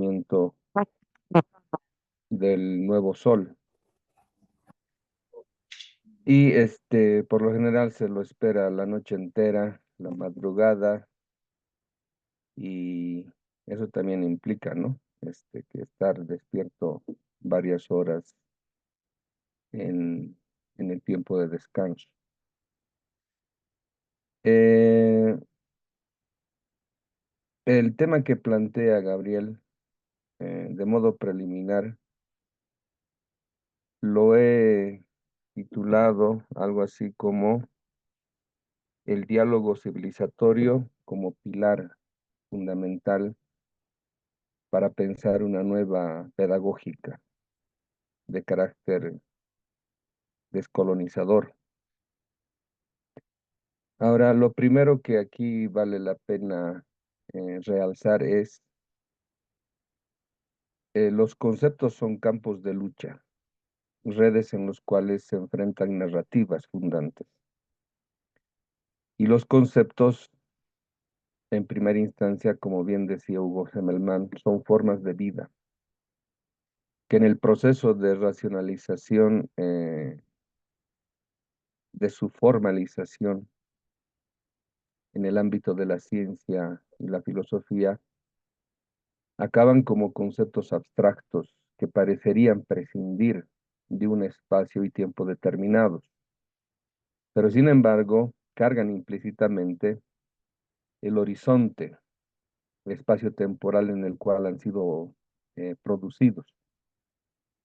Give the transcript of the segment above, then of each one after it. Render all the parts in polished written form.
nacimiento del nuevo sol. Y por lo general se lo espera la noche entera, la madrugada, y eso también implica, ¿no? Que estar despierto varias horas en, en el tiempo de descanso. Eh, el tema que plantea Gabriel, de modo preliminar, lo he titulado algo así como el diálogo civilizatorio como pilar fundamental para pensar una nueva pedagógica de carácter descolonizador. Ahora, lo primero que aquí vale la pena realzar es los conceptos son campos de lucha, redes en los cuales se enfrentan narrativas fundantes. Y los conceptos, en primera instancia, como bien decía Hugo Hemmelmann, son formas de vida, que en el proceso de racionalización, de su formalización en el ámbito de la ciencia y la filosofía, acaban como conceptos abstractos que parecerían prescindir de un espacio y tiempo determinados, pero sin embargo cargan implícitamente el horizonte, el espacio temporal en el cual han sido producidos,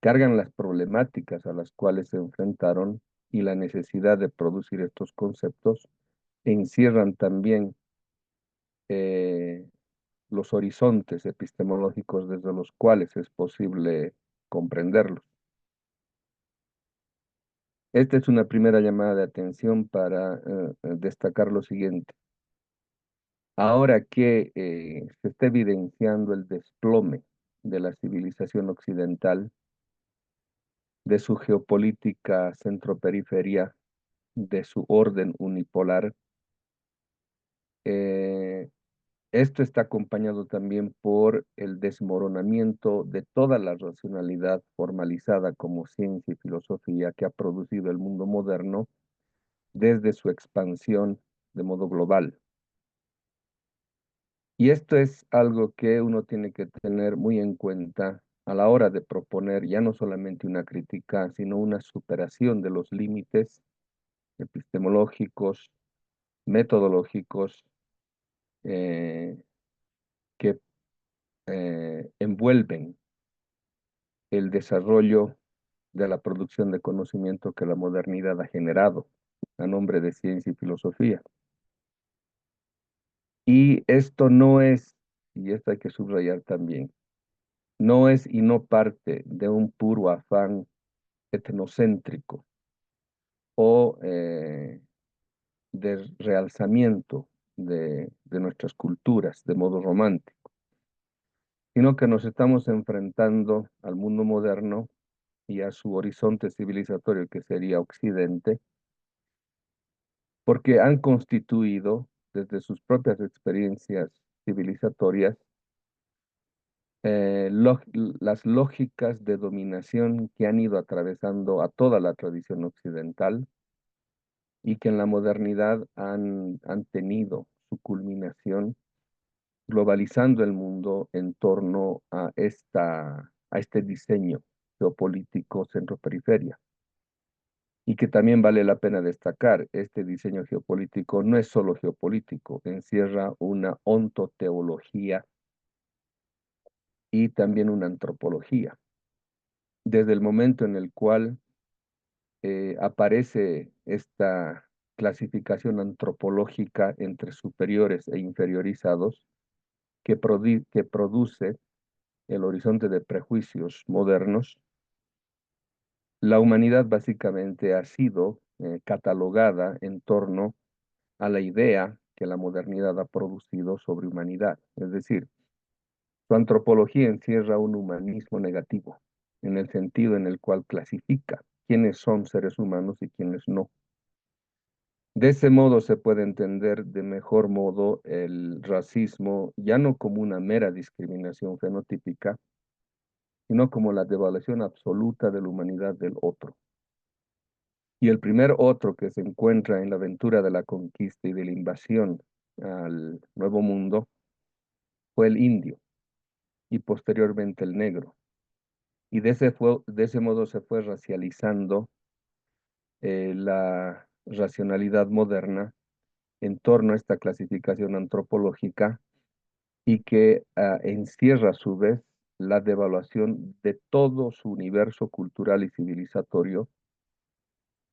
cargan las problemáticas a las cuales se enfrentaron y la necesidad de producir estos conceptos, encierran también los horizontes epistemológicos desde los cuales es posible comprenderlos. Esta es una primera llamada de atención para destacar lo siguiente. Ahora que se está evidenciando el desplome de la civilización occidental, de su geopolítica centro-periferia, de su orden unipolar, eh, esto está acompañado también por el desmoronamiento de toda la racionalidad formalizada como ciencia y filosofía que ha producido el mundo moderno desde su expansión de modo global. Y esto es algo que uno tiene que tener muy en cuenta a la hora de proponer ya no solamente una crítica, sino una superación de los límites epistemológicos, metodológicos, eh, que envuelven el desarrollo de la producción de conocimiento que la modernidad ha generado a nombre de ciencia y filosofía. Y esto no es, y esto hay que subrayar también, no es y no parte de un puro afán etnocéntrico o de realzamiento de nuestras culturas de modo romántico, sino que nos estamos enfrentando al mundo moderno y a su horizonte civilizatorio que sería Occidente, porque han constituido desde sus propias experiencias civilizatorias las lógicas de dominación que han ido atravesando a toda la tradición occidental y que en la modernidad han tenido su culminación globalizando el mundo en torno a este diseño geopolítico centro-periferia. Y que también vale la pena destacar, este diseño geopolítico no es solo geopolítico, encierra una ontoteología y también una antropología. Desde el momento en el cual aparece esta clasificación antropológica entre superiores e inferiorizados, que produce el horizonte de prejuicios modernos, la humanidad básicamente ha sido catalogada en torno a la idea que la modernidad ha producido sobre humanidad. Es decir, su antropología encierra un humanismo negativo, en el sentido en el cual clasifica quiénes son seres humanos y quiénes no. De ese modo se puede entender de mejor modo el racismo ya no como una mera discriminación fenotípica, sino como la devaluación absoluta de la humanidad del otro. Y el primer otro que se encuentra en la aventura de la conquista y de la invasión al Nuevo Mundo fue el indio y posteriormente el negro. Y de ese modo se fue racializando la racionalidad moderna en torno a esta clasificación antropológica y que encierra a su vez la devaluación de todo su universo cultural y civilizatorio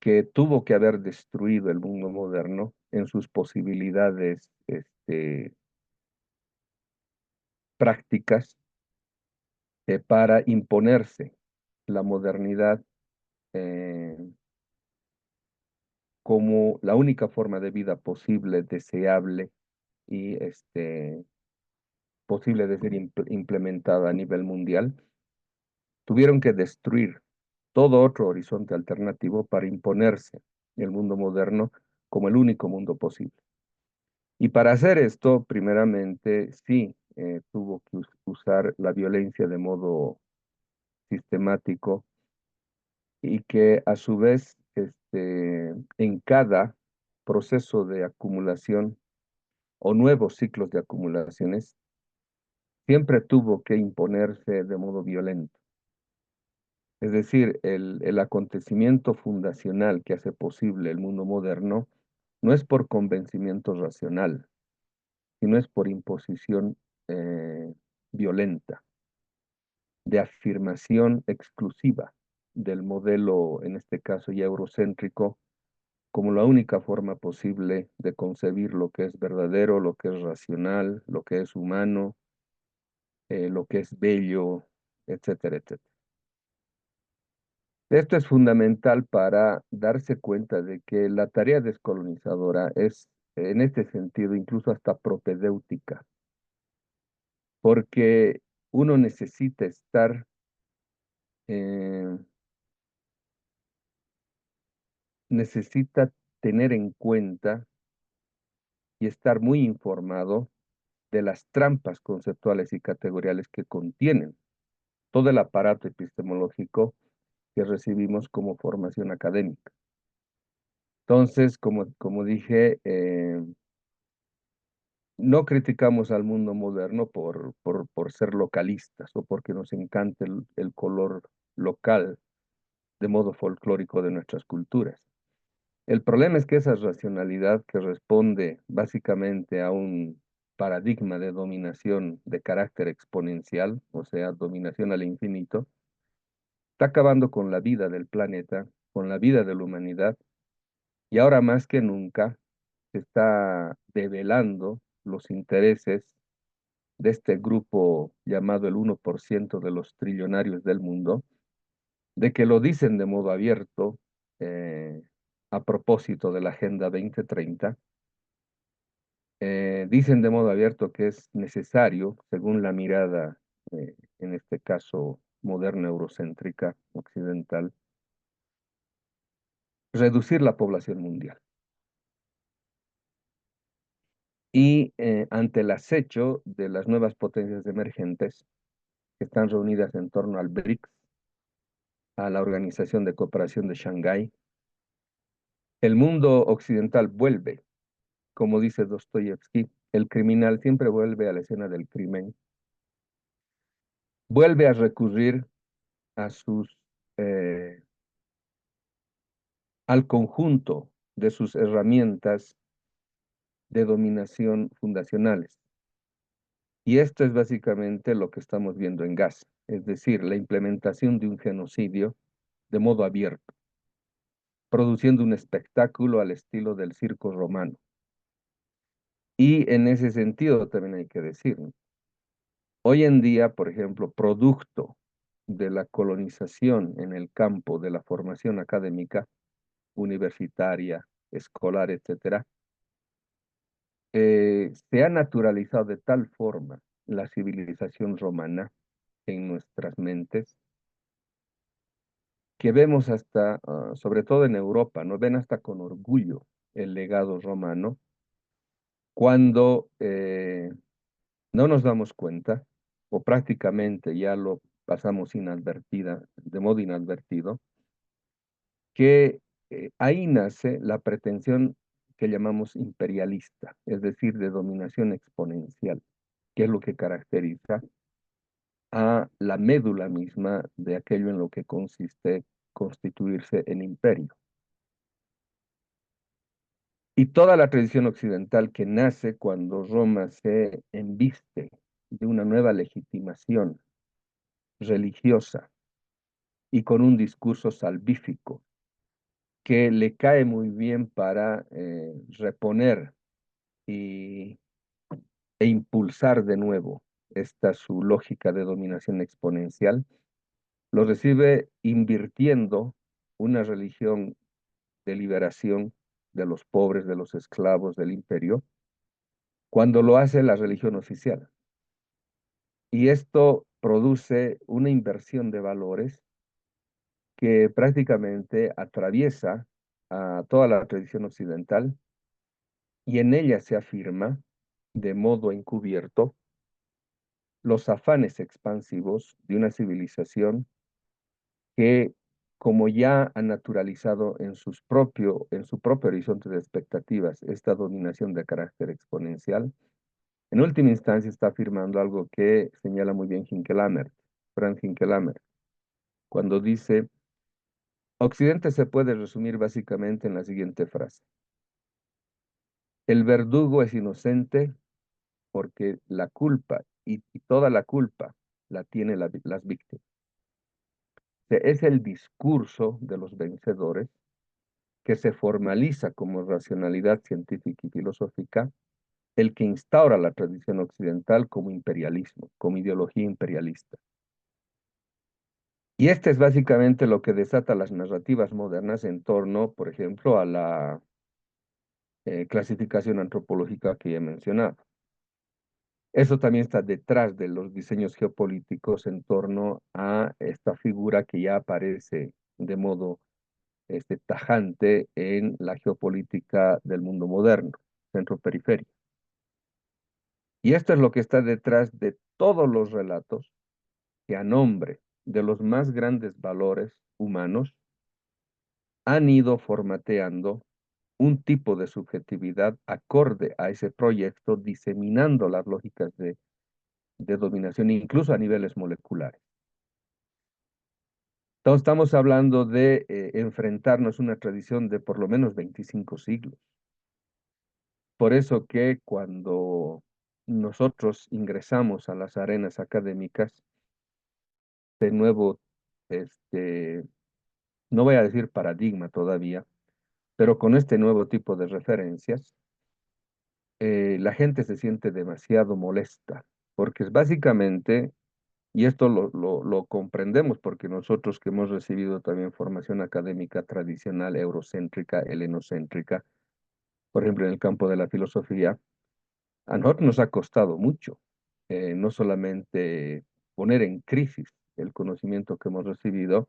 que tuvo que haber destruido el mundo moderno en sus posibilidades prácticas para imponerse la modernidad eh, como la única forma de vida posible, deseable y posible de ser implementada a nivel mundial. Tuvieron que destruir todo otro horizonte alternativo para imponerse el mundo moderno como el único mundo posible. Y para hacer esto, primeramente, sí, tuvo que usar la violencia de modo sistemático y que a su vez, en cada proceso de acumulación o nuevos ciclos de acumulaciones, siempre tuvo que imponerse de modo violento. Es decir, el acontecimiento fundacional que hace posible el mundo moderno no es por convencimiento racional, sino es por imposición violenta, de afirmación exclusiva del modelo, en este caso ya eurocéntrico, como la única forma posible de concebir lo que es verdadero, lo que es racional, lo que es humano, lo que es bello, etcétera, etcétera. Esto es fundamental para darse cuenta de que la tarea descolonizadora es, en este sentido, incluso hasta propedéutica, porque uno necesita estar, eh, necesita tener en cuenta y estar muy informado de las trampas conceptuales y categoriales que contienen todo el aparato epistemológico que recibimos como formación académica. Entonces, como dije, no criticamos al mundo moderno por ser localistas o porque nos encante el color local de modo folclórico de nuestras culturas. El problema es que esa racionalidad que responde básicamente a un paradigma de dominación de carácter exponencial, o sea, dominación al infinito, está acabando con la vida del planeta, con la vida de la humanidad, y ahora más que nunca se está develando los intereses de este grupo llamado el 1% de los trillonarios del mundo, de que lo dicen de modo abierto a propósito de la Agenda 2030, dicen de modo abierto que es necesario, según la mirada, en este caso moderna eurocéntrica occidental, reducir la población mundial. Y ante el acecho de las nuevas potencias emergentes que están reunidas en torno al BRICS, a la Organización de Cooperación de Shanghái, el mundo occidental vuelve, como dice Dostoyevsky, el criminal siempre vuelve a la escena del crimen, vuelve a recurrir a eh, al conjunto de sus herramientas de dominación fundacionales. Y esto es básicamente lo que estamos viendo en Gaza, es decir, la implementación de un genocidio de modo abierto, produciendo un espectáculo al estilo del circo romano. Y en ese sentido también hay que decir, ¿no? Hoy en día, por ejemplo, producto de la colonización en el campo de la formación académica, universitaria, escolar, etcétera, se ha naturalizado de tal forma la civilización romana en nuestras mentes que vemos hasta, sobre todo en Europa, ¿no? Ven hasta con orgullo el legado romano cuando no nos damos cuenta, o prácticamente ya lo pasamos de modo inadvertido, que ahí nace la pretensión que llamamos imperialista, es decir, de dominación exponencial, que es lo que caracteriza a la médula misma de aquello en lo que consiste constituirse en imperio. Y toda la tradición occidental que nace cuando Roma se embiste de una nueva legitimación religiosa y con un discurso salvífico que le cae muy bien para reponer y, e impulsar de nuevo esta su lógica de dominación exponencial, lo recibe invirtiendo una religión de liberación de los pobres, de los esclavos del imperio, cuando lo hace la religión oficial. Y esto produce una inversión de valores que prácticamente atraviesa a toda la tradición occidental y en ella se afirma de modo encubierto los afanes expansivos de una civilización que, como ya ha naturalizado en su propio horizonte de expectativas esta dominación de carácter exponencial, en última instancia está afirmando algo que señala muy bien Frank Hinkelamer, cuando dice: Occidente se puede resumir básicamente en la siguiente frase: el verdugo es inocente porque la culpa y toda la culpa la tienen las víctimas. Es el discurso de los vencedores que se formaliza como racionalidad científica y filosófica, el que instaura la tradición occidental como imperialismo, como ideología imperialista. Y este es básicamente lo que desata las narrativas modernas en torno, por ejemplo, a la clasificación antropológica que he mencionado. Eso también está detrás de los diseños geopolíticos en torno a esta figura que ya aparece de modo tajante en la geopolítica del mundo moderno, centro-periferia. Y esto es lo que está detrás de todos los relatos que a nombre de los más grandes valores humanos han ido formateando un tipo de subjetividad acorde a ese proyecto, diseminando las lógicas de dominación, incluso a niveles moleculares. Entonces estamos hablando de enfrentarnos a una tradición de por lo menos 25 siglos. Por eso que cuando nosotros ingresamos a las arenas académicas, de nuevo, este, no voy a decir paradigma todavía, pero con este nuevo tipo de referencias, la gente se siente demasiado molesta, porque es básicamente, y esto lo comprendemos porque nosotros que hemos recibido también formación académica tradicional, eurocéntrica, helenocéntrica, por ejemplo, en el campo de la filosofía, a nosotros nos ha costado mucho, no solamente poner en crisis el conocimiento que hemos recibido,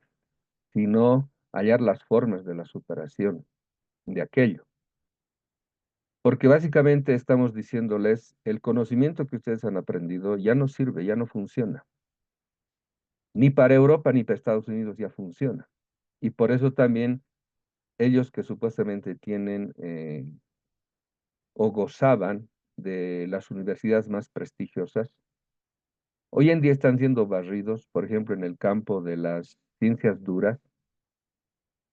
sino hallar las formas de la superación de aquello. Porque básicamente estamos diciéndoles, el conocimiento que ustedes han aprendido ya no sirve, ya no funciona. Ni para Europa ni para Estados Unidos ya funciona. Y por eso también ellos que supuestamente tienen o gozaban de las universidades más prestigiosas, hoy en día están siendo barridos, por ejemplo, en el campo de las ciencias duras,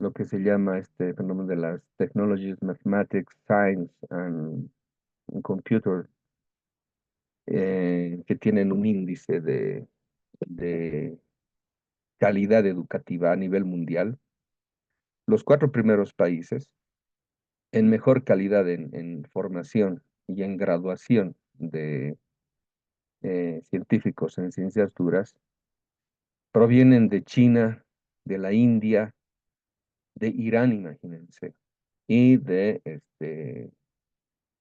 lo que se llama este fenómeno de las technologies, mathematics, science and computer, que tienen un índice de calidad educativa a nivel mundial. Los cuatro primeros países en mejor calidad en formación y en graduación de científicos en ciencias duras provienen de China, de la India, de Irán, imagínense, y de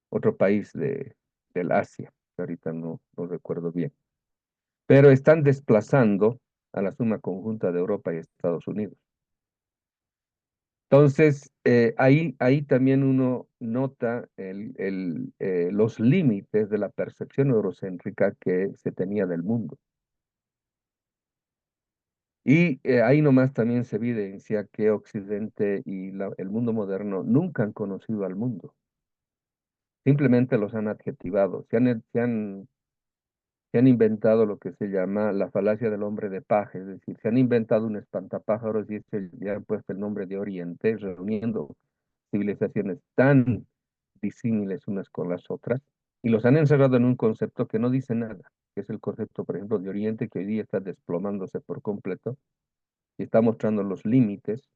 otro país del Asia, que ahorita no recuerdo bien. Pero están desplazando a la suma conjunta de Europa y Estados Unidos. Entonces, ahí también uno nota los límites de la percepción eurocéntrica que se tenía del mundo. Y ahí nomás también se evidencia que Occidente y el mundo moderno nunca han conocido al mundo, simplemente los han adjetivado, se han inventado lo que se llama la falacia del hombre de paja, es decir, se han inventado un espantapájaros y le han puesto el nombre de Oriente, reuniendo civilizaciones tan disímiles unas con las otras, y los han encerrado en un concepto que no dice nada, que es el concepto, por ejemplo, de Oriente, que hoy día está desplomándose por completo y está mostrando los límites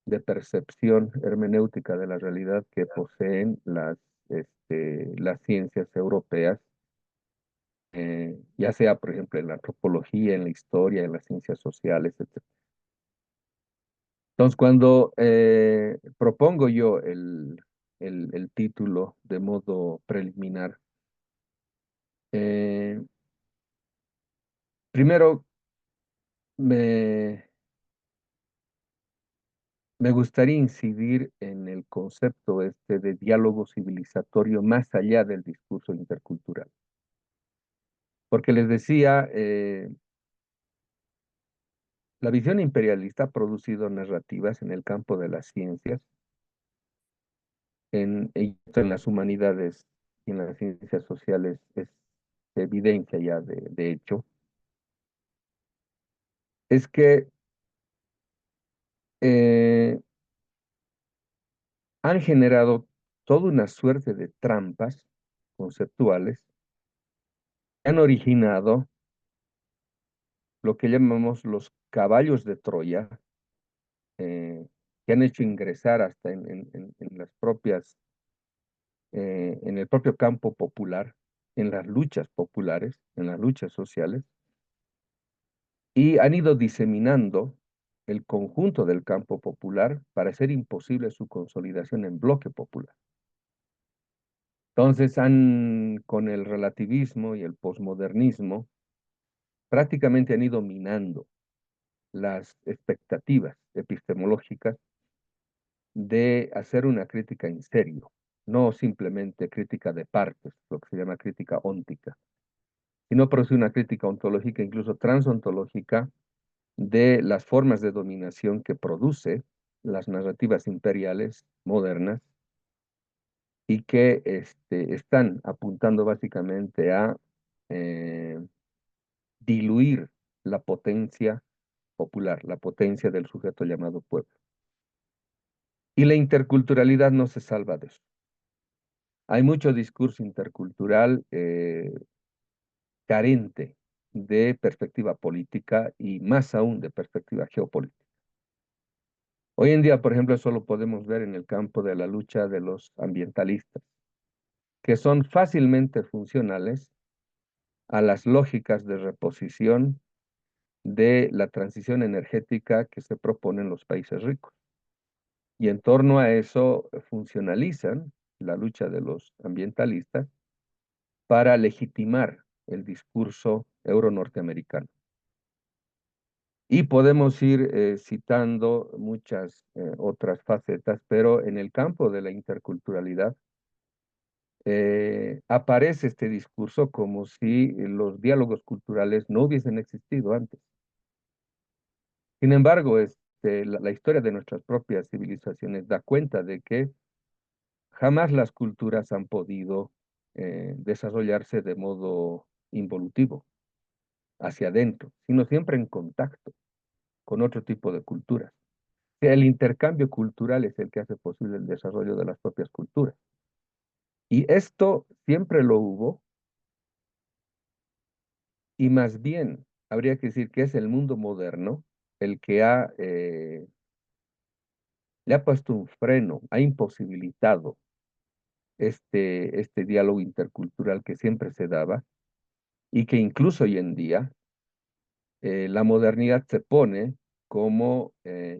de percepción hermenéutica de la realidad que poseen las ciencias europeas, ya sea, por ejemplo, en la antropología, en la historia, en las ciencias sociales, etc. Entonces, cuando propongo yo el título de modo preliminar, eh, primero me, me gustaría incidir en el concepto este de diálogo civilizatorio más allá del discurso intercultural. Porque les decía, la visión imperialista ha producido narrativas en el campo de las ciencias, en las humanidades y en las ciencias sociales es evidencia ya de hecho, es que eh, han generado toda una suerte de trampas conceptuales que han originado lo que llamamos los caballos de Troya, que han hecho ingresar hasta en las propias en el propio campo popular, en las luchas populares, en las luchas sociales, y han ido diseminando el conjunto del campo popular para hacer imposible su consolidación en bloque popular. Entonces con el relativismo y el posmodernismo, prácticamente han ido minando las expectativas epistemológicas de hacer una crítica en serio, no simplemente crítica de partes, lo que se llama crítica óntica, sino produce una crítica ontológica, incluso transontológica, de las formas de dominación que produce las narrativas imperiales modernas y que están apuntando básicamente a eh, diluir la potencia popular, la potencia del sujeto llamado pueblo. Y la interculturalidad no se salva de eso. Hay mucho discurso intercultural carente de perspectiva política y más aún de perspectiva geopolítica. Hoy en día, por ejemplo, eso lo podemos ver en el campo de la lucha de los ambientalistas, que son fácilmente funcionales a las lógicas de reposición de la transición energética que se proponen los países ricos. Y en torno a eso funcionalizan la lucha de los ambientalistas para legitimar el discurso euro-norteamericano. Y podemos ir citando muchas otras facetas, pero en el campo de la interculturalidad aparece este discurso como si los diálogos culturales no hubiesen existido antes. Sin embargo, la historia de nuestras propias civilizaciones da cuenta de que jamás las culturas han podido desarrollarse de modo involutivo, hacia adentro, sino siempre en contacto con otro tipo de culturas. El intercambio cultural es el que hace posible el desarrollo de las propias culturas. Y esto siempre lo hubo, y más bien habría que decir que es el mundo moderno el que le ha puesto un freno, ha imposibilitado este diálogo intercultural que siempre se daba y que incluso hoy en día la modernidad se pone como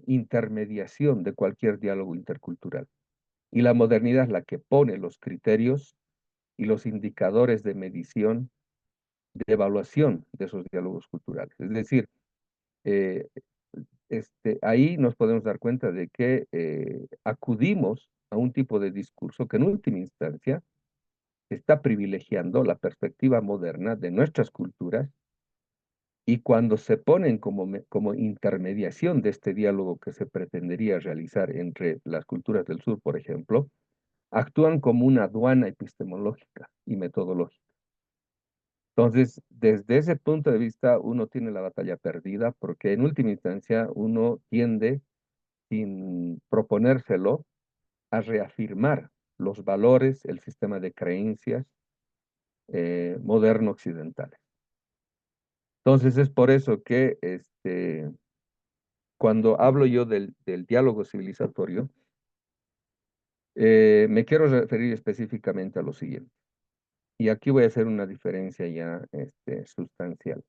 intermediación de cualquier diálogo intercultural. Y la modernidad es la que pone los criterios y los indicadores de medición, de evaluación de esos diálogos culturales. Es decir, eh, ahí nos podemos dar cuenta de que acudimos a un tipo de discurso que en última instancia está privilegiando la perspectiva moderna de nuestras culturas y cuando se ponen como intermediación de este diálogo que se pretendería realizar entre las culturas del sur, por ejemplo, actúan como una aduana epistemológica y metodológica. Entonces, desde ese punto de vista, uno tiene la batalla perdida porque en última instancia uno tiende, sin proponérselo, a reafirmar los valores, el sistema de creencias moderno occidentales. Entonces, es por eso que cuando hablo yo del diálogo civilizatorio, me quiero referir específicamente a lo siguiente. Y aquí voy a hacer una diferencia ya sustancial.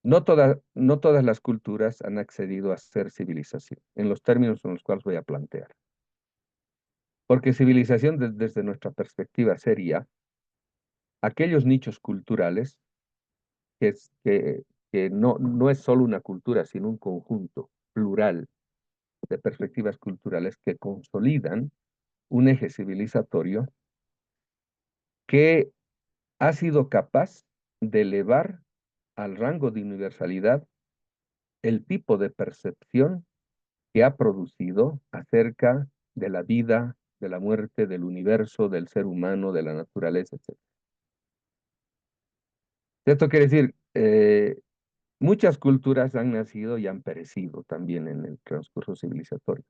No todas las culturas han accedido a ser civilización, en los términos en los cuales voy a plantear. Porque civilización desde nuestra perspectiva sería aquellos nichos culturales que, que no es solo una cultura, sino un conjunto plural de perspectivas culturales que consolidan un eje civilizatorio que ha sido capaz de elevar al rango de universalidad el tipo de percepción que ha producido acerca de la vida, de la muerte, del universo, del ser humano, de la naturaleza, etc. Esto quiere decir, muchas culturas han nacido y han perecido también en el transcurso civilizatorio.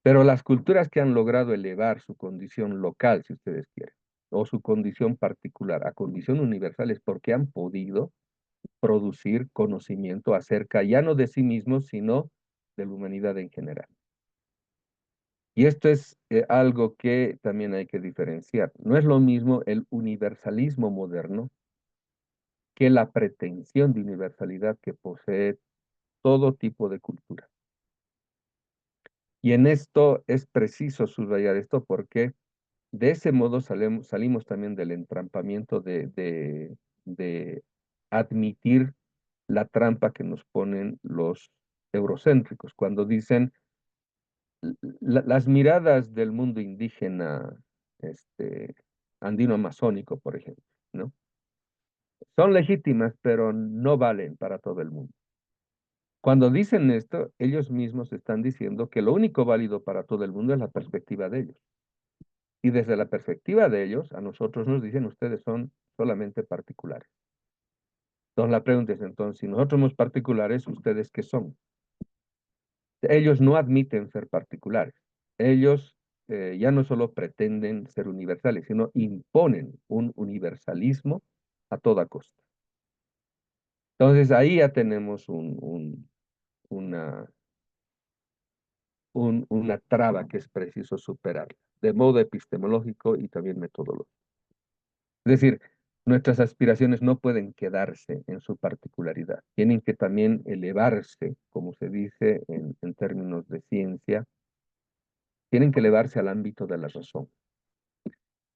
Pero las culturas que han logrado elevar su condición local, si ustedes quieren, o su condición particular a condición universal, es porque han podido producir conocimiento acerca ya no de sí mismos, sino de la humanidad en general. Y esto es algo que también hay que diferenciar. No es lo mismo el universalismo moderno que la pretensión de universalidad que posee todo tipo de cultura. Y en esto es preciso subrayar esto porque de ese modo salimos también del entrampamiento de admitir la trampa que nos ponen los eurocéntricos, cuando dicen las miradas del mundo indígena, andino-amazónico, por ejemplo, ¿no? Son legítimas, pero no valen para todo el mundo. Cuando dicen esto, ellos mismos están diciendo que lo único válido para todo el mundo es la perspectiva de ellos. Y desde la perspectiva de ellos, a nosotros nos dicen, ustedes son solamente particulares. Entonces la pregunta es, entonces, si nosotros somos particulares, ¿ustedes qué son? Ellos no admiten ser particulares. Ellos ya no solo pretenden ser universales, sino imponen un universalismo a toda costa. Entonces ahí ya tenemos una, una traba que es preciso superar, de modo epistemológico y también metodológico. Es decir, nuestras aspiraciones no pueden quedarse en su particularidad, tienen que también elevarse, como se dice en términos de ciencia, tienen que elevarse al ámbito de la razón.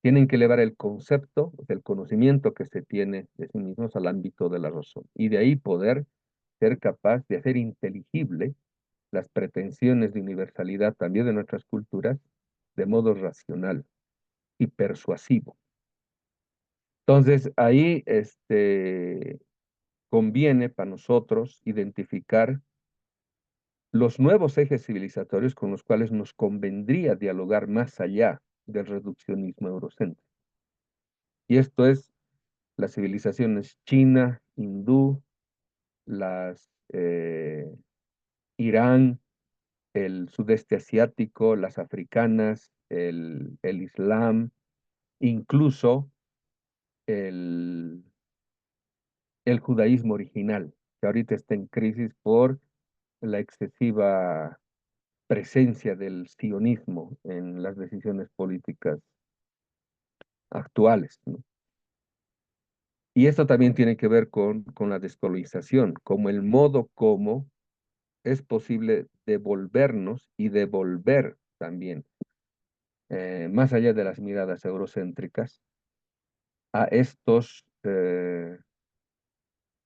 Tienen que elevar el concepto del conocimiento que se tiene de sí mismos al ámbito de la razón. Y de ahí poder ser capaz de hacer inteligible las pretensiones de universalidad también de nuestras culturas de modo racional y persuasivo. Entonces, ahí conviene para nosotros identificar los nuevos ejes civilizatorios con los cuales nos convendría dialogar más allá del reduccionismo eurocéntrico. Y esto es las civilizaciones china, hindú, las Irán, el sudeste asiático, las africanas, el islam, incluso el, el judaísmo original, que ahorita está en crisis por la excesiva presencia del sionismo en las decisiones políticas actuales, ¿no? Y esto también tiene que ver con la descolonización, como el modo como es posible devolvernos y devolver también, más allá de las miradas eurocéntricas, a estos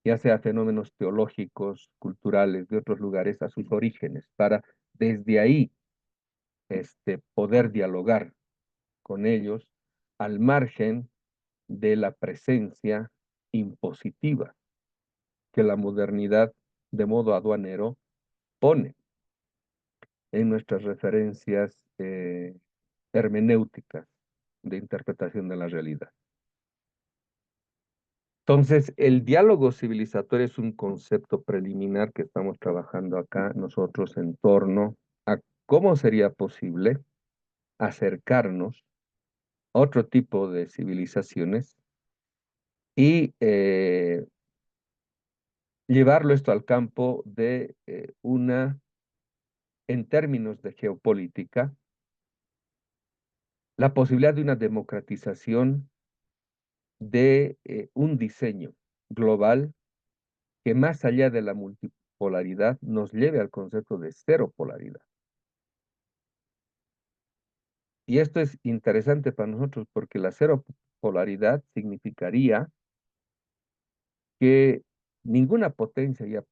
ya sea fenómenos teológicos, culturales, de otros lugares, a sus orígenes, para desde ahí poder dialogar con ellos al margen de la presencia impositiva que la modernidad de modo aduanero pone en nuestras referencias hermenéuticas de interpretación de la realidad. Entonces, el diálogo civilizatorio es un concepto preliminar que estamos trabajando acá nosotros en torno a cómo sería posible acercarnos a otro tipo de civilizaciones y llevarlo esto al campo de en términos de geopolítica, la posibilidad de una democratización de un diseño global que más allá de la multipolaridad nos lleve al concepto de cero polaridad. Y esto es interesante para nosotros porque la cero polaridad significaría que ninguna potencia ya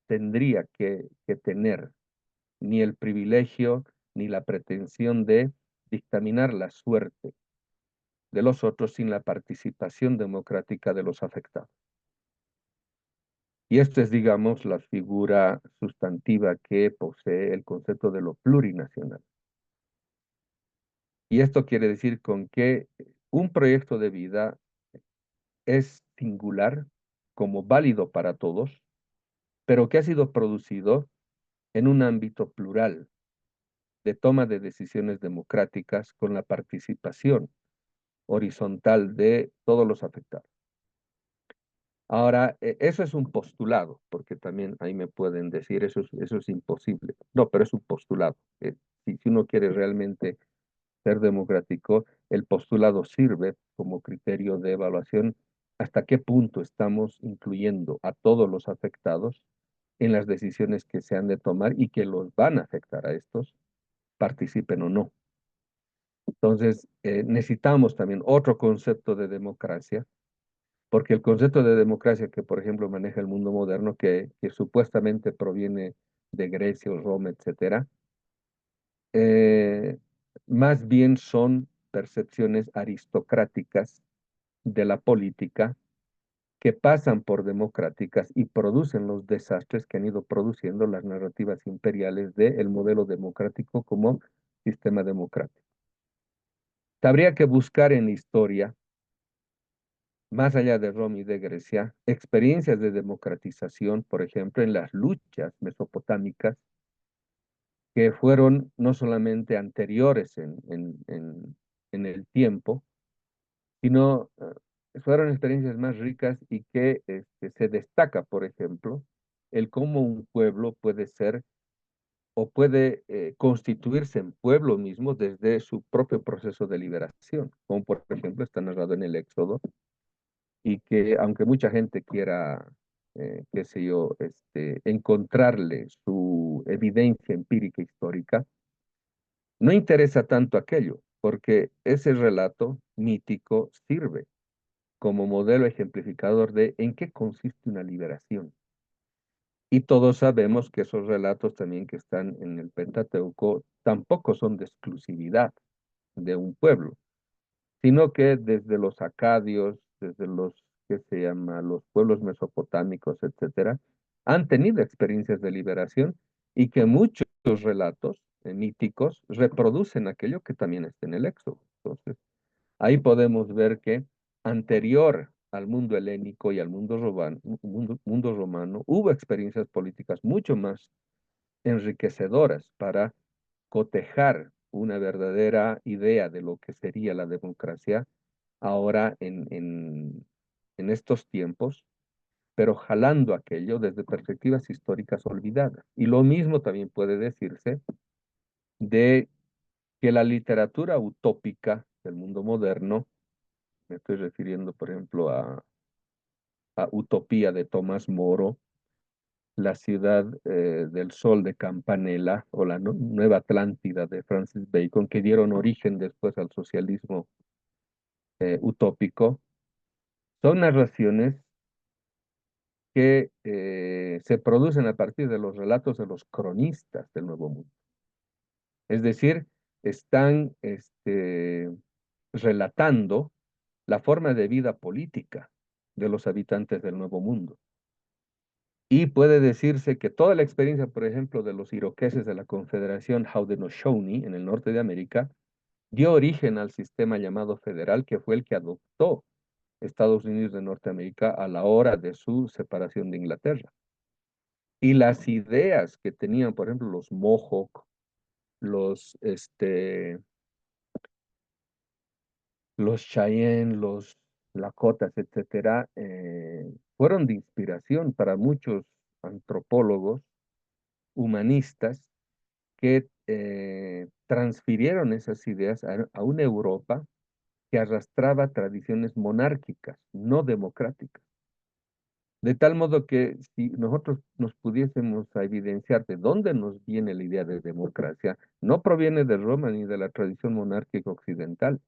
tendría que tener ni el privilegio ni la pretensión de dictaminar la suerte de los otros sin la participación democrática de los afectados. Y esto es, digamos, la figura sustantiva que posee el concepto de lo plurinacional. Y esto quiere decir con que un proyecto de vida es singular, como válido para todos, pero que ha sido producido en un ámbito plural de toma de decisiones democráticas con la participación horizontal de todos los afectados. Ahora, eso es un postulado, porque también ahí me pueden decir, eso es imposible. No, pero es un postulado. Si uno quiere realmente ser democrático, el postulado sirve como criterio de evaluación hasta qué punto estamos incluyendo a todos los afectados en las decisiones que se han de tomar y que los van a afectar a estos, participen o no. Entonces, necesitamos también otro concepto de democracia, porque el concepto de democracia que, por ejemplo, maneja el mundo moderno, que supuestamente proviene de Grecia o Roma, etcétera, eh, más bien son percepciones aristocráticas de la política que pasan por democráticas y producen los desastres que han ido produciendo las narrativas imperiales del modelo democrático como sistema democrático. Habría que buscar en la historia, más allá de Roma y de Grecia, experiencias de democratización, por ejemplo, en las luchas mesopotámicas, que fueron no solamente anteriores en el tiempo, sino fueron experiencias más ricas y que se destaca, por ejemplo, el cómo un pueblo puede ser o puede constituirse en pueblo mismo desde su propio proceso de liberación, como por ejemplo está narrado en el Éxodo, y que aunque mucha gente quiera, qué sé yo, encontrarle su evidencia empírica histórica, no interesa tanto aquello, porque ese relato mítico sirve como modelo ejemplificador de en qué consiste una liberación. Y todos sabemos que esos relatos también que están en el Pentateuco tampoco son de exclusividad de un pueblo, sino que desde los acadios, desde los que se llama los pueblos mesopotámicos, etcétera, han tenido experiencias de liberación y que muchos relatos míticos reproducen aquello que también está en el Éxodo. Entonces, ahí podemos ver que anterior al mundo helénico y al mundo romano, hubo experiencias políticas mucho más enriquecedoras para cotejar una verdadera idea de lo que sería la democracia ahora en estos tiempos, pero jalando aquello desde perspectivas históricas olvidadas. Y lo mismo también puede decirse de que la literatura utópica del mundo moderno, me estoy refiriendo, por ejemplo, a Utopía de Tomás Moro, La ciudad del sol de Campanella o la Nueva Atlántida de Francis Bacon, que dieron origen después al socialismo utópico, son narraciones que se producen a partir de los relatos de los cronistas del Nuevo Mundo. Es decir, están relatando la forma de vida política de los habitantes del Nuevo Mundo. Y puede decirse que toda la experiencia, por ejemplo, de los iroqueses de la Confederación Haudenosaunee en el norte de América, dio origen al sistema llamado federal, que fue el que adoptó Estados Unidos de Norteamérica a la hora de su separación de Inglaterra. Y las ideas que tenían, por ejemplo, los Mohawk, los, los Cheyenne, los Lakotas, etcétera, fueron de inspiración para muchos antropólogos, humanistas, que transfirieron esas ideas a una Europa que arrastraba tradiciones monárquicas, no democráticas. De tal modo que si nosotros nos pudiésemos a evidenciar de dónde nos viene la idea de democracia, no proviene de Roma ni de la tradición monárquica occidental,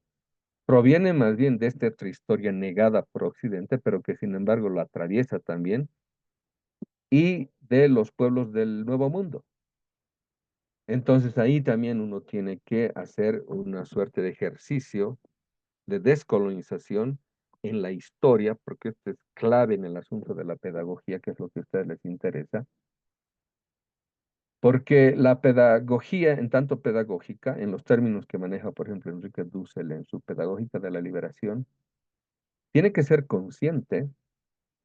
proviene más bien de esta otra historia negada por Occidente, pero que sin embargo lo atraviesa también, y de los pueblos del Nuevo Mundo. Entonces ahí también uno tiene que hacer una suerte de ejercicio de descolonización en la historia, porque esto es clave en el asunto de la pedagogía, que es lo que a ustedes les interesa, porque la pedagogía, en tanto pedagógica, en los términos que maneja, por ejemplo, Enrique Dussel en su Pedagógica de la Liberación, tiene que ser consciente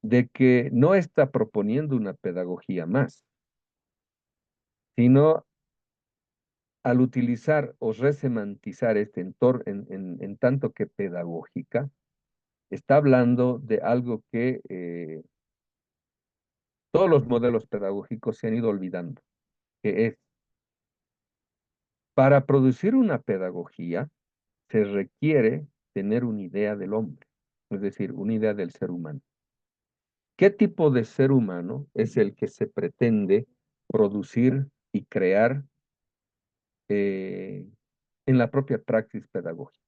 de que no está proponiendo una pedagogía más, sino al utilizar o resemantizar este entorno en tanto que pedagógica, está hablando de algo que todos los modelos pedagógicos se han ido olvidando, que es, para producir una pedagogía se requiere tener una idea del hombre, es decir, una idea del ser humano. ¿Qué tipo de ser humano es el que se pretende producir y crear en la propia praxis pedagógica?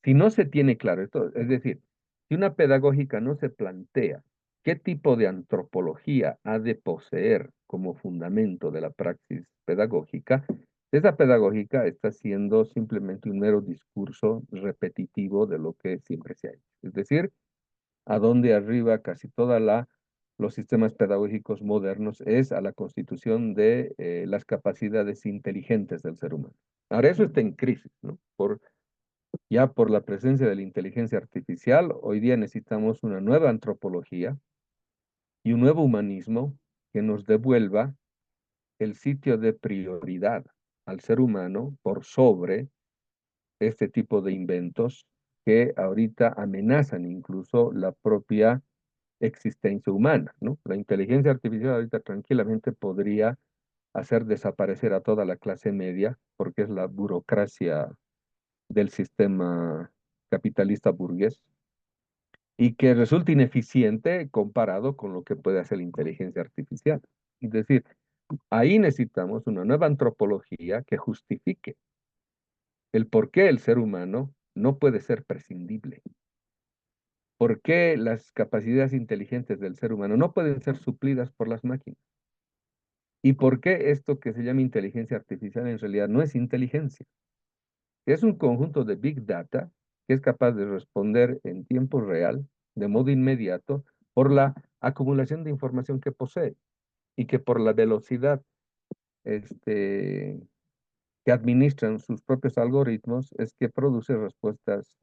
Si no se tiene claro esto, es decir, si una pedagógica no se plantea qué tipo de antropología ha de poseer como fundamento de la praxis pedagógica, esa pedagógica está siendo simplemente un mero discurso repetitivo de lo que siempre se ha hecho. Es decir, a donde arriba casi toda los sistemas pedagógicos modernos es a la constitución de las capacidades inteligentes del ser humano. Ahora eso está en crisis, ¿no? Ya por la presencia de la inteligencia artificial, hoy día necesitamos una nueva antropología y un nuevo humanismo que nos devuelva el sitio de prioridad al ser humano por sobre este tipo de inventos que ahorita amenazan incluso la propia existencia humana, ¿no? La inteligencia artificial ahorita tranquilamente podría hacer desaparecer a toda la clase media porque es la burocracia del sistema capitalista burgués y que resulta ineficiente comparado con lo que puede hacer la inteligencia artificial. Es decir, ahí necesitamos una nueva antropología que justifique el por qué el ser humano no puede ser prescindible, por qué las capacidades inteligentes del ser humano no pueden ser suplidas por las máquinas y por qué esto que se llama inteligencia artificial en realidad no es inteligencia. Es un conjunto de big data que es capaz de responder en tiempo real, de modo inmediato, por la acumulación de información que posee y que por la velocidad que administran sus propios algoritmos es que produce respuestas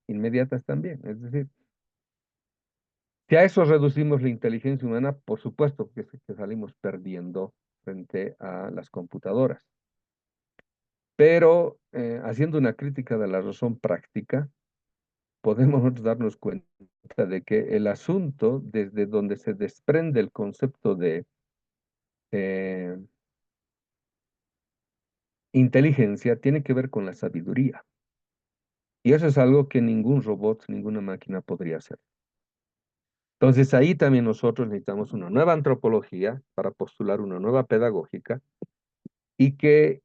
inmediatas también. Es decir, si a eso reducimos la inteligencia humana, por supuesto que salimos perdiendo frente a las computadoras. Pero haciendo una crítica de la razón práctica, podemos nosotros darnos cuenta de que el asunto, desde donde se desprende el concepto de eh, inteligencia, tiene que ver con la sabiduría. Y eso es algo que ningún robot, ninguna máquina podría hacer. Entonces ahí también nosotros necesitamos una nueva antropología para postular una nueva pedagógica y que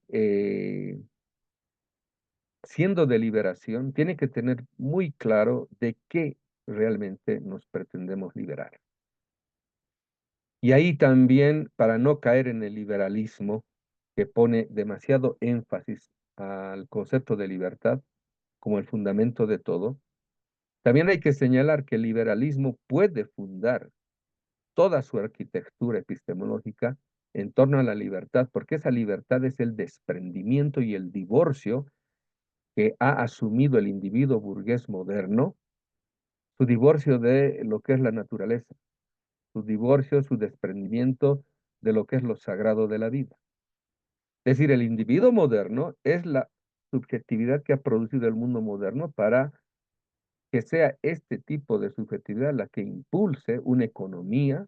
siendo de liberación tiene que tener muy claro de qué realmente nos pretendemos liberar. Y ahí también, para no caer en el liberalismo, que pone demasiado énfasis al concepto de libertad como el fundamento de todo, también hay que señalar que el liberalismo puede fundar toda su arquitectura epistemológica en torno a la libertad, porque esa libertad es el desprendimiento y el divorcio que ha asumido el individuo burgués moderno, su divorcio de lo que es la naturaleza, su divorcio, su desprendimiento de lo que es lo sagrado de la vida. Es decir, el individuo moderno es la subjetividad que ha producido el mundo moderno para que sea este tipo de subjetividad la que impulse una economía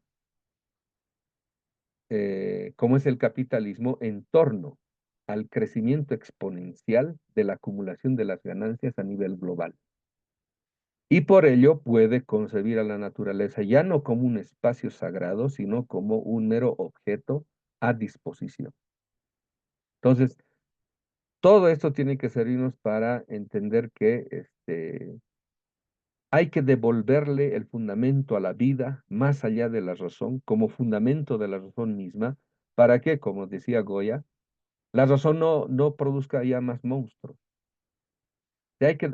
como es el capitalismo en torno al crecimiento exponencial de la acumulación de las ganancias a nivel global. Y por ello puede concebir a la naturaleza ya no como un espacio sagrado, sino como un mero objeto a disposición. Entonces, todo esto tiene que servirnos para entender que hay que devolverle el fundamento a la vida más allá de la razón, como fundamento de la razón misma, para que, como decía Goya, la razón no produzca ya más monstruos.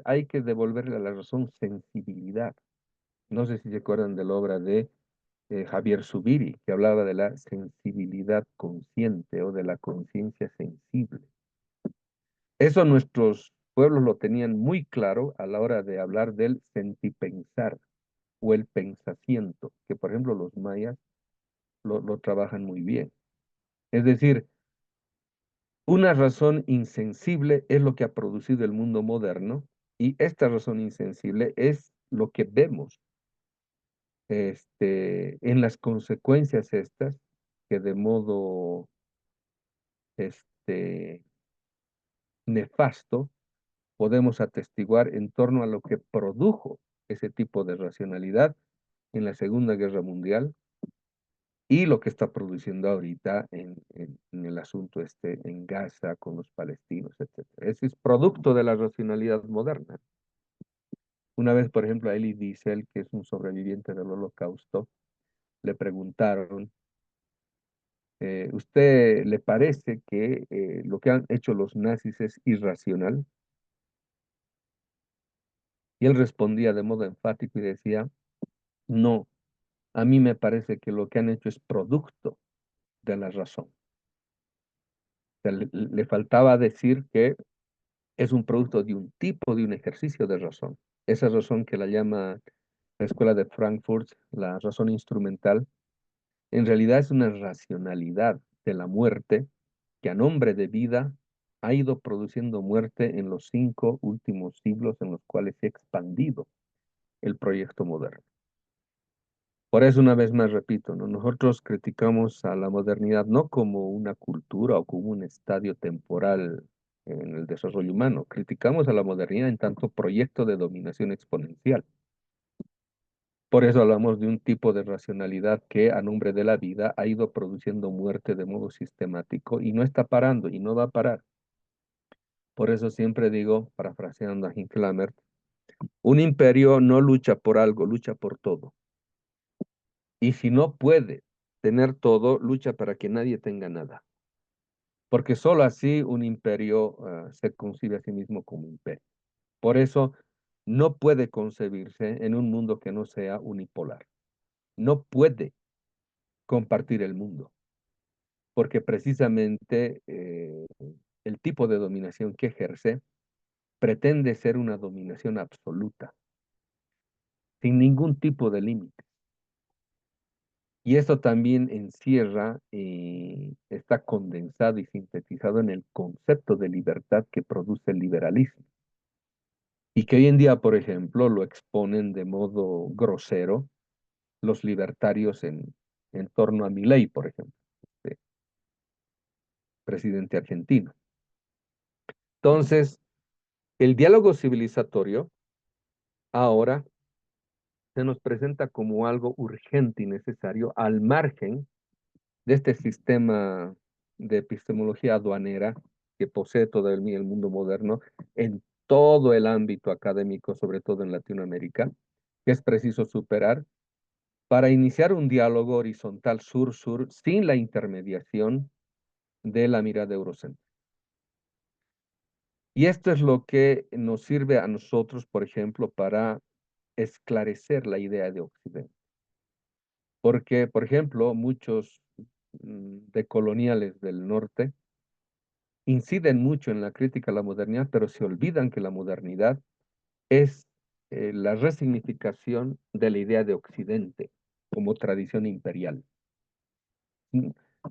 Hay que devolverle a la razón sensibilidad. No sé si se acuerdan de la obra de Javier Zubiri, que hablaba de la sensibilidad consciente o de la conciencia sensible. Eso nuestros pueblos lo tenían muy claro a la hora de hablar del sentipensar o el pensamiento, que por ejemplo los mayas lo trabajan muy bien. Es decir, una razón insensible es lo que ha producido el mundo moderno y esta razón insensible es lo que vemos en las consecuencias estas que de modo este, nefasto podemos atestiguar en torno a lo que produjo ese tipo de racionalidad en la Segunda Guerra Mundial y lo que está produciendo ahorita en el asunto en Gaza con los palestinos, etcétera. Ese es producto de la racionalidad moderna. Una vez, por ejemplo, a Elie Wiesel, que es un sobreviviente del Holocausto, le preguntaron, ¿usted le parece que lo que han hecho los nazis es irracional? Y él respondía de modo enfático y decía, no, a mí me parece que lo que han hecho es producto de la razón. O sea, le faltaba decir que es un producto de un tipo, de un ejercicio de razón. Esa razón que la llama la Escuela de Frankfurt, la razón instrumental, en realidad es una racionalidad de la muerte que a nombre de vida ha ido produciendo muerte en los 5 últimos siglos en los cuales se ha expandido el proyecto moderno. Por eso, una vez más repito, ¿no? Nosotros criticamos a la modernidad no como una cultura o como un estadio temporal en el desarrollo humano, criticamos a la modernidad en tanto proyecto de dominación exponencial. Por eso hablamos de un tipo de racionalidad que a nombre de la vida ha ido produciendo muerte de modo sistemático y no está parando y no va a parar. Por eso siempre digo, parafraseando a Hinklamer, un imperio no lucha por algo, lucha por todo. Y si no puede tener todo, lucha para que nadie tenga nada. Porque solo así un imperio se concibe a sí mismo como imperio. Por eso no puede concebirse en un mundo que no sea unipolar. No puede compartir el mundo, porque precisamente el tipo de dominación que ejerce pretende ser una dominación absoluta, sin ningún tipo de límite. Y esto también encierra, está condensado y sintetizado en el concepto de libertad que produce el liberalismo. Y que hoy en día, por ejemplo, lo exponen de modo grosero los libertarios en torno a Milei, por ejemplo, este presidente argentino. Entonces, el diálogo civilizatorio ahora se nos presenta como algo urgente y necesario al margen de este sistema de epistemología aduanera que posee todo el mundo moderno en todo el ámbito académico, sobre todo en Latinoamérica, que es preciso superar para iniciar un diálogo horizontal sur-sur sin la intermediación de la mirada eurocéntrica. Y esto es lo que nos sirve a nosotros, por ejemplo, para esclarecer la idea de Occidente. Porque, por ejemplo, muchos decoloniales del norte inciden mucho en la crítica a la modernidad, pero se olvidan que la modernidad es la resignificación de la idea de Occidente como tradición imperial.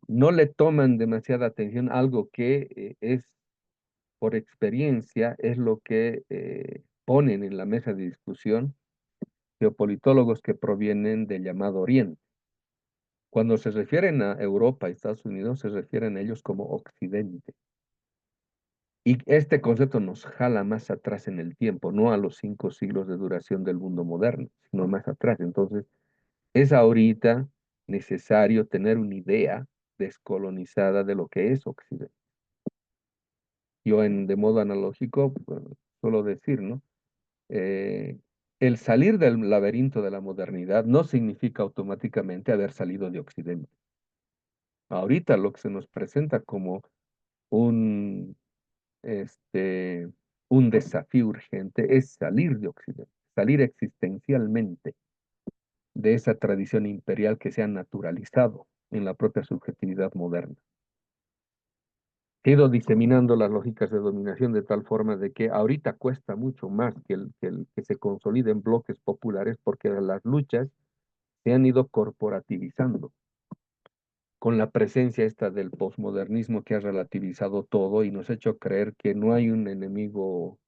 No le toman demasiada atención a algo que es, por experiencia, es lo que ponen en la mesa de discusión geopolitólogos que provienen del llamado Oriente. Cuando se refieren a Europa y Estados Unidos, se refieren a ellos como Occidente. Y este concepto nos jala más atrás en el tiempo, no a los 5 siglos de duración del mundo moderno, sino más atrás. Entonces, es ahorita necesario tener una idea descolonizada de lo que es Occidente. Yo, de modo analógico, suelo decir, ¿no? Eh, el salir del laberinto de la modernidad no significa automáticamente haber salido de Occidente. Ahorita lo que se nos presenta como un, este, un desafío urgente es salir de Occidente, salir existencialmente de esa tradición imperial que se ha naturalizado en la propia subjetividad moderna. He ido diseminando las lógicas de dominación de tal forma de que ahorita cuesta mucho más que se consoliden bloques populares porque las luchas se han ido corporativizando con la presencia esta del posmodernismo que ha relativizado todo y nos ha hecho creer que no hay un enemigo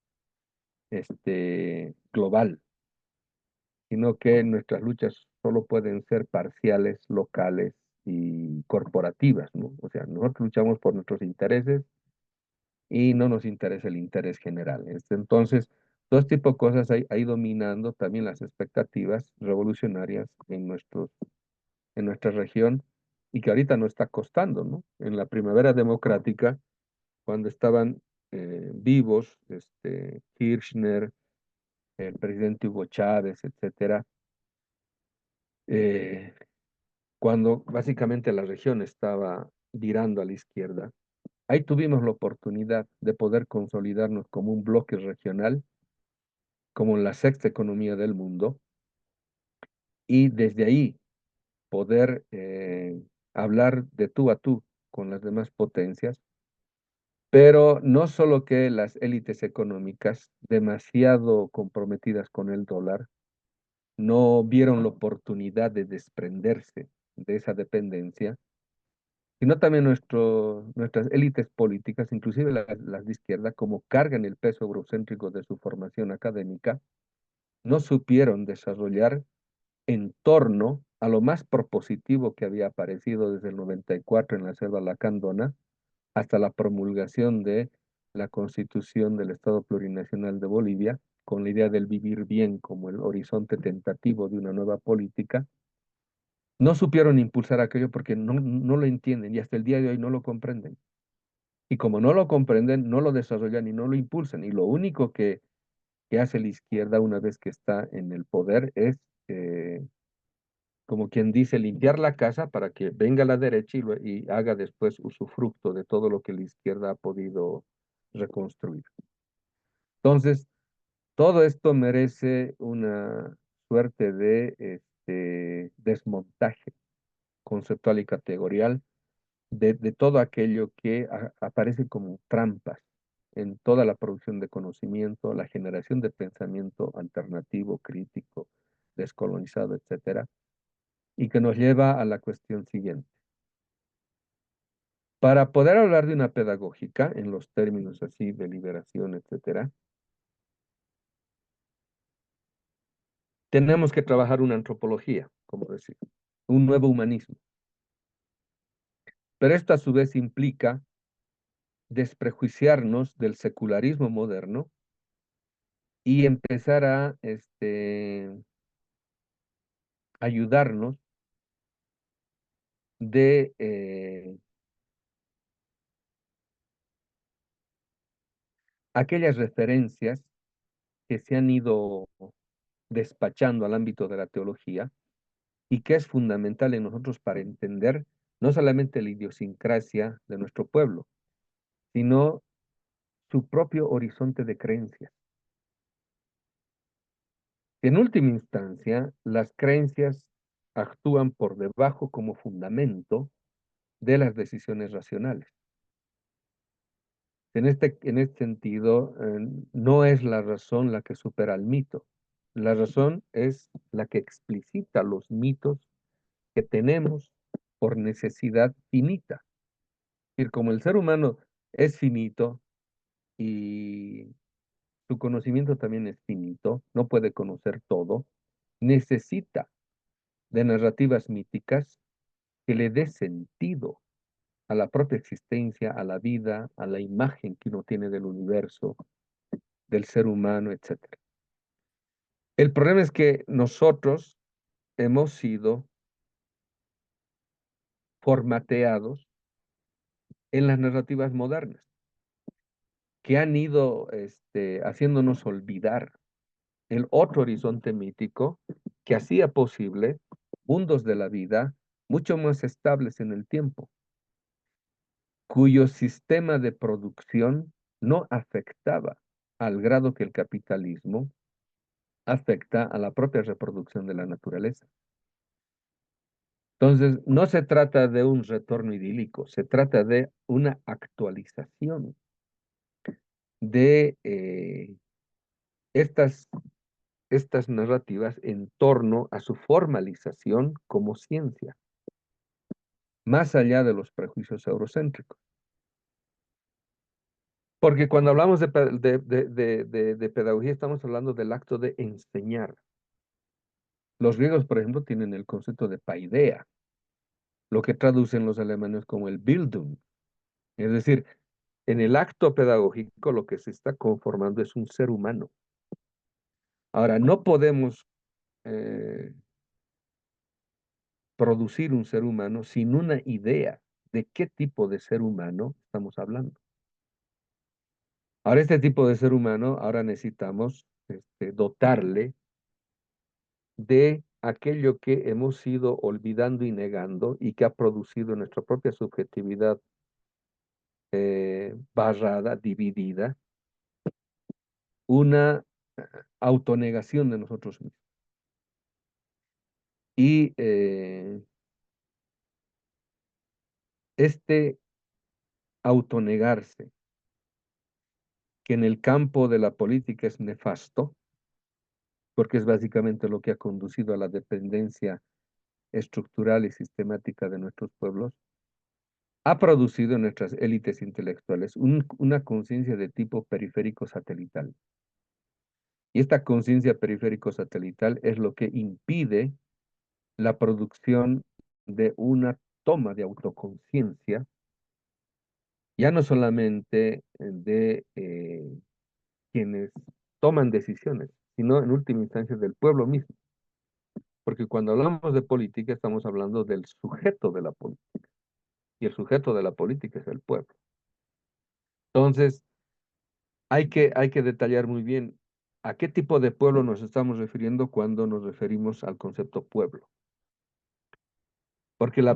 global, sino que nuestras luchas solo pueden ser parciales, locales y corporativas, ¿no? O sea, nosotros luchamos por nuestros intereses y no nos interesa el interés general. Entonces, todo este tipo de cosas ha ido minando también las expectativas revolucionarias en nuestra región y que ahorita nos está costando, ¿no? En la primavera democrática, cuando estaban vivos Kirchner, el presidente Hugo Chávez, etcétera, eh, cuando básicamente la región estaba virando a la izquierda, ahí tuvimos la oportunidad de poder consolidarnos como un bloque regional, como la sexta economía del mundo, y desde ahí poder hablar de tú a tú con las demás potencias, pero no solo que las élites económicas, demasiado comprometidas con el dólar, no vieron la oportunidad de desprenderse de esa dependencia, sino también nuestras élites políticas, inclusive las de izquierda, como cargan el peso eurocéntrico de su formación académica, no supieron desarrollar en torno a lo más propositivo que había aparecido desde el 94 en la selva lacandona hasta la promulgación de la Constitución del Estado Plurinacional de Bolivia, con la idea del vivir bien como el horizonte tentativo de una nueva política. No supieron impulsar aquello porque no lo entienden y hasta el día de hoy no lo comprenden. Y como no lo comprenden, no lo desarrollan y no lo impulsan. Y lo único que hace la izquierda una vez que está en el poder es, como quien dice, limpiar la casa para que venga la derecha y haga después usufructo de todo lo que la izquierda ha podido reconstruir. Entonces, todo esto merece una suerte de desmontaje conceptual y categorial de todo aquello que aparece como trampas en toda la producción de conocimiento, la generación de pensamiento alternativo, crítico, descolonizado, etcétera, y que nos lleva a la cuestión siguiente. Para poder hablar de una pedagógica en los términos así de liberación, etcétera, tenemos que trabajar una antropología, como decir, un nuevo humanismo. Pero esto a su vez implica desprejuiciarnos del secularismo moderno y empezar a ayudarnos de aquellas referencias que se han ido despachando al ámbito de la teología y que es fundamental en nosotros para entender no solamente la idiosincrasia de nuestro pueblo, sino su propio horizonte de creencias. En última instancia, las creencias actúan por debajo como fundamento de las decisiones racionales. En este sentido, no es la razón la que supera al mito. La razón es la que explicita los mitos que tenemos por necesidad finita. Es decir, como el ser humano es finito y su conocimiento también es finito, no puede conocer todo, necesita de narrativas míticas que le dé sentido a la propia existencia, a la vida, a la imagen que uno tiene del universo, del ser humano, etcétera. El problema es que nosotros hemos sido formateados en las narrativas modernas, que han ido haciéndonos olvidar el otro horizonte mítico que hacía posible mundos de la vida mucho más estables en el tiempo, cuyo sistema de producción no afectaba al grado que el capitalismo afecta a la propia reproducción de la naturaleza. Entonces, no se trata de un retorno idílico, se trata de una actualización de estas, estas narrativas en torno a su formalización como ciencia, más allá de los prejuicios eurocéntricos. Porque cuando hablamos de pedagogía, estamos hablando del acto de enseñar. Los griegos, por ejemplo, tienen el concepto de paideia, lo que traducen los alemanes como el Bildung. Es decir, en el acto pedagógico lo que se está conformando es un ser humano. Ahora, no podemos eh, producir un ser humano sin una idea de qué tipo de ser humano estamos hablando. Ahora, este tipo de ser humano, ahora necesitamos dotarle de aquello que hemos ido olvidando y negando y que ha producido nuestra propia subjetividad barrada, dividida, una autonegación de nosotros mismos. Y este autonegarse, que en el campo de la política es nefasto, porque es básicamente lo que ha conducido a la dependencia estructural y sistemática de nuestros pueblos, ha producido en nuestras élites intelectuales una conciencia de tipo periférico satelital. Y esta conciencia periférico satelital es lo que impide la producción de una toma de autoconciencia, ya no solamente de quienes toman decisiones, sino en última instancia del pueblo mismo. Porque cuando hablamos de política estamos hablando del sujeto de la política, y el sujeto de la política es el pueblo. Entonces, hay que detallar muy bien a qué tipo de pueblo nos estamos refiriendo cuando nos referimos al concepto pueblo. Porque la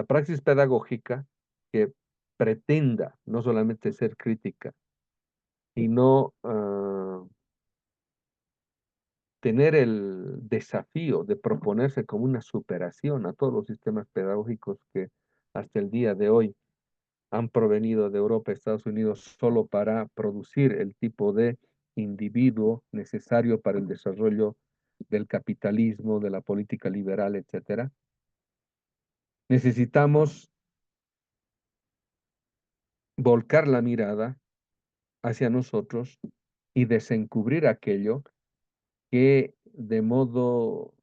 praxis pedagógica que pretenda no solamente ser crítica, sino tener el desafío de proponerse como una superación a todos los sistemas pedagógicos que hasta el día de hoy han provenido de Europa, Estados Unidos, solo para producir el tipo de individuo necesario para el desarrollo del capitalismo, de la política liberal, etcétera. Necesitamos volcar la mirada hacia nosotros y desencubrir aquello que de modo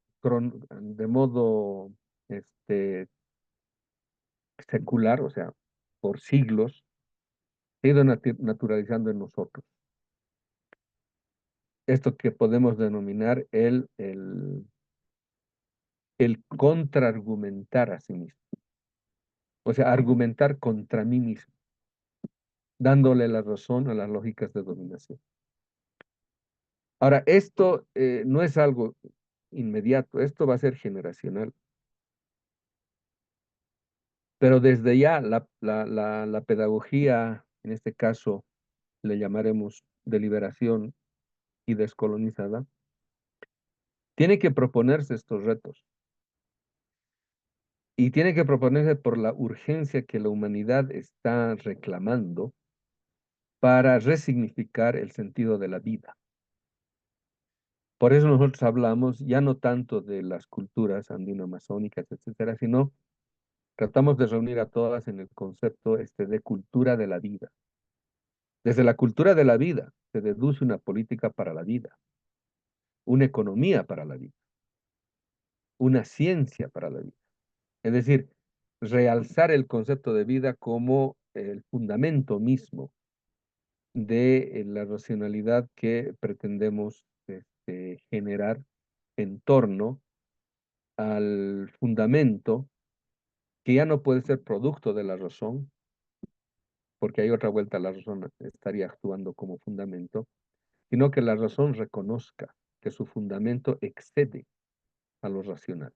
secular, o sea, por siglos, se ha ido naturalizando en nosotros. Esto que podemos denominar el contraargumentar a sí mismo. O sea, argumentar contra mí mismo, dándole la razón a las lógicas de dominación. Ahora, esto no es algo inmediato, esto va a ser generacional. Pero desde ya la pedagogía, en este caso le llamaremos de liberación y descolonizada, tiene que proponerse estos retos y tiene que proponerse por la urgencia que la humanidad está reclamando para resignificar el sentido de la vida. Por eso nosotros hablamos ya no tanto de las culturas andino-amazónicas, etcétera, sino tratamos de reunir a todas en el concepto de cultura de la vida. Desde la cultura de la vida se deduce una política para la vida, una economía para la vida, una ciencia para la vida. Es decir, realzar el concepto de vida como el fundamento mismo de la racionalidad que pretendemos generar en torno al fundamento que ya no puede ser producto de la razón, porque hay otra vuelta, la razón estaría actuando como fundamento, sino que la razón reconozca que su fundamento excede a lo racional.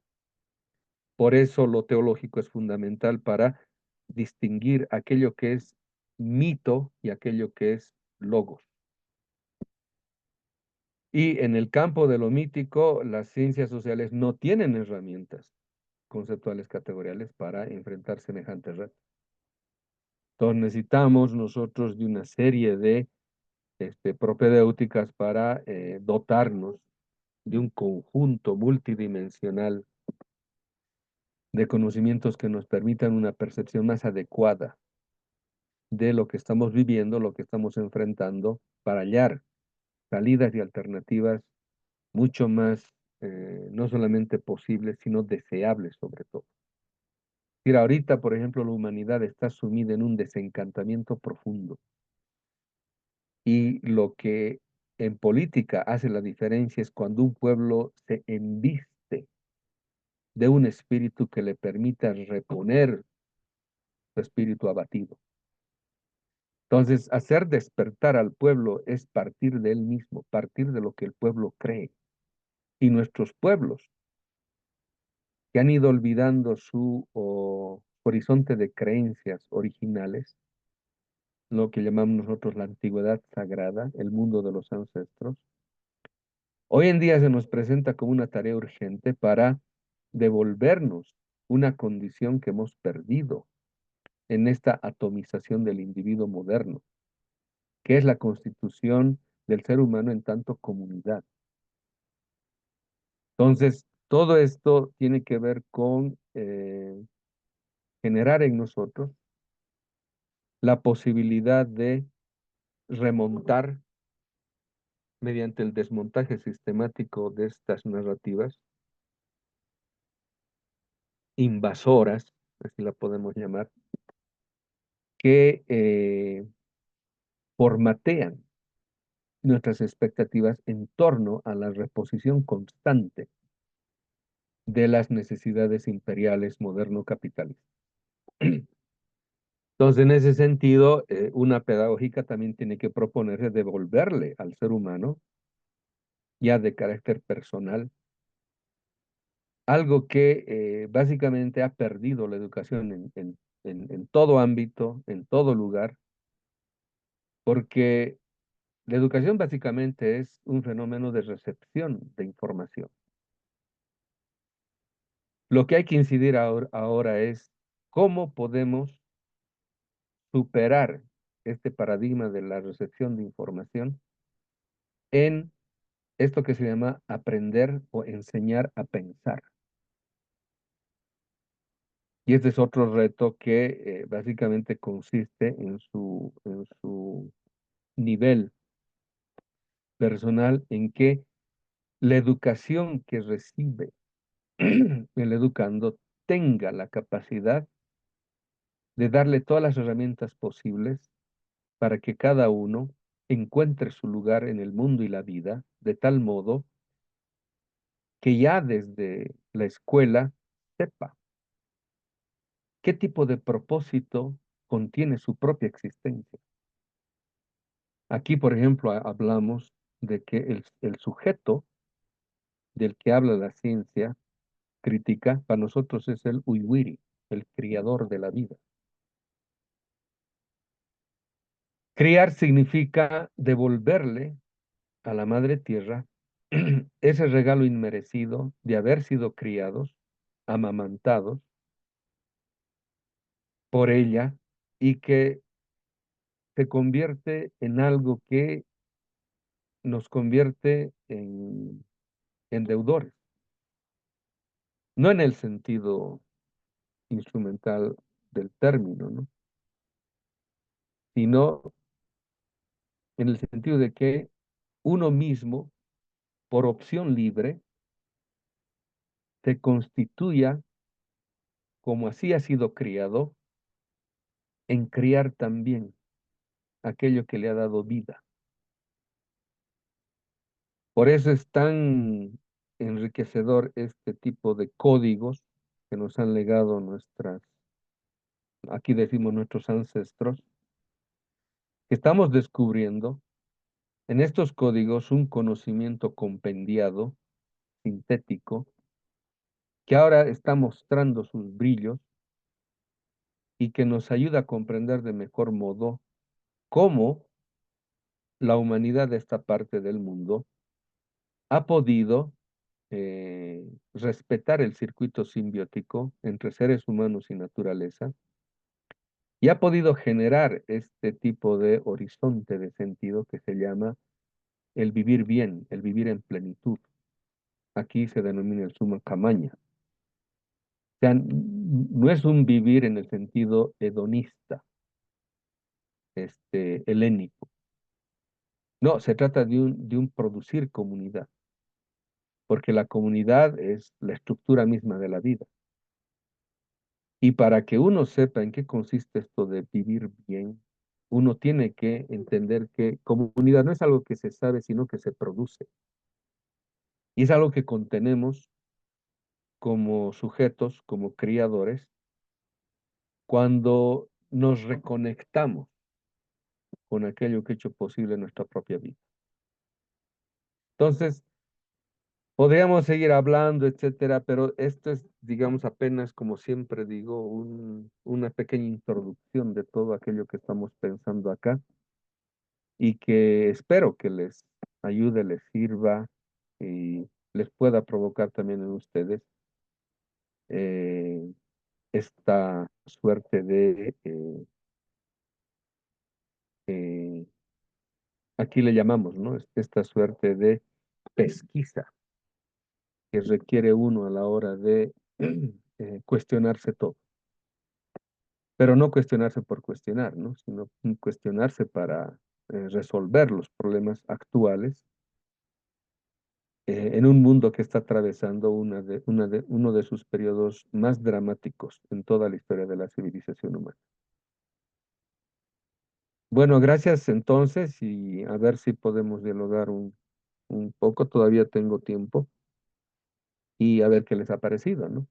Por eso lo teológico es fundamental para distinguir aquello que es mito y aquello que es logos. Y en el campo de lo mítico, las ciencias sociales no tienen herramientas conceptuales categoriales para enfrentar semejantes retos. Entonces necesitamos nosotros de una serie de propedéuticas para dotarnos de un conjunto multidimensional de conocimientos que nos permitan una percepción más adecuada de lo que estamos viviendo, lo que estamos enfrentando, para hallar salidas y alternativas mucho más, no solamente posibles, sino deseables sobre todo. Mira, ahorita, por ejemplo, la humanidad está sumida en un desencantamiento profundo. Y lo que en política hace la diferencia es cuando un pueblo se embiste de un espíritu que le permita reponer su espíritu abatido. Entonces, hacer despertar al pueblo es partir de él mismo, partir de lo que el pueblo cree. Y nuestros pueblos, que han ido olvidando su horizonte de creencias originales, lo que llamamos nosotros la antigüedad sagrada, el mundo de los ancestros, hoy en día se nos presenta como una tarea urgente para devolvernos una condición que hemos perdido en esta atomización del individuo moderno, que es la constitución del ser humano en tanto comunidad. Entonces, todo esto tiene que ver con generar en nosotros la posibilidad de remontar mediante el desmontaje sistemático de estas narrativas invasoras, así la podemos llamar, que formatean nuestras expectativas en torno a la reposición constante de las necesidades imperiales moderno-capitalistas. Entonces, en ese sentido, una pedagógica también tiene que proponerse devolverle al ser humano, ya de carácter personal, algo que básicamente ha perdido la educación en todo ámbito, en todo lugar, porque la educación básicamente es un fenómeno de recepción de información. Lo que hay que incidir ahora es cómo podemos superar este paradigma de la recepción de información en esto que se llama aprender o enseñar a pensar. Y este es otro reto que básicamente consiste en su nivel personal, en que la educación que recibe el educando tenga la capacidad de darle todas las herramientas posibles para que cada uno encuentre su lugar en el mundo y la vida, de tal modo que ya desde la escuela sepa qué tipo de propósito contiene su propia existencia. Aquí, por ejemplo, hablamos de que el sujeto del que habla la ciencia crítica, para nosotros es el Uiwiri, el criador de la vida. Criar significa devolverle a la madre tierra ese regalo inmerecido de haber sido criados, amamantados por ella y que se convierte en algo que nos convierte en deudores, no en el sentido instrumental del término, ¿no? Sino en el sentido de que uno mismo, por opción libre, se constituya, como así ha sido criado, en criar también aquello que le ha dado vida. Por eso es tan enriquecedor este tipo de códigos que nos han legado aquí decimos nuestros ancestros, que estamos descubriendo en estos códigos un conocimiento compendiado, sintético, que ahora está mostrando sus brillos y que nos ayuda a comprender de mejor modo cómo la humanidad de esta parte del mundo ha podido respetar el circuito simbiótico entre seres humanos y naturaleza y ha podido generar este tipo de horizonte de sentido que se llama el vivir bien, el vivir en plenitud. Aquí se denomina el summa camaña. O sea, no es un vivir en el sentido hedonista, helénico. No, se trata de un producir comunidad, porque la comunidad es la estructura misma de la vida. Y para que uno sepa en qué consiste esto de vivir bien, uno tiene que entender que comunidad no es algo que se sabe, sino que se produce. Y es algo que contenemos como sujetos, como criadores, cuando nos reconectamos con aquello que ha hecho posible nuestra propia vida. Entonces, podríamos seguir hablando, etcétera, pero esto es, digamos, apenas, como siempre digo, una pequeña introducción de todo aquello que estamos pensando acá y que espero que les ayude, les sirva y les pueda provocar también en ustedes eh, esta suerte eh, aquí le llamamos, ¿no? Esta suerte de pesquisa que requiere uno a la hora de cuestionarse todo. Pero no cuestionarse por cuestionar, ¿no? Sino cuestionarse para resolver los problemas actuales en un mundo que está atravesando uno de sus periodos más dramáticos en toda la historia de la civilización humana. Bueno, gracias entonces y a ver si podemos dialogar un poco, todavía tengo tiempo y a ver qué les ha parecido, ¿no?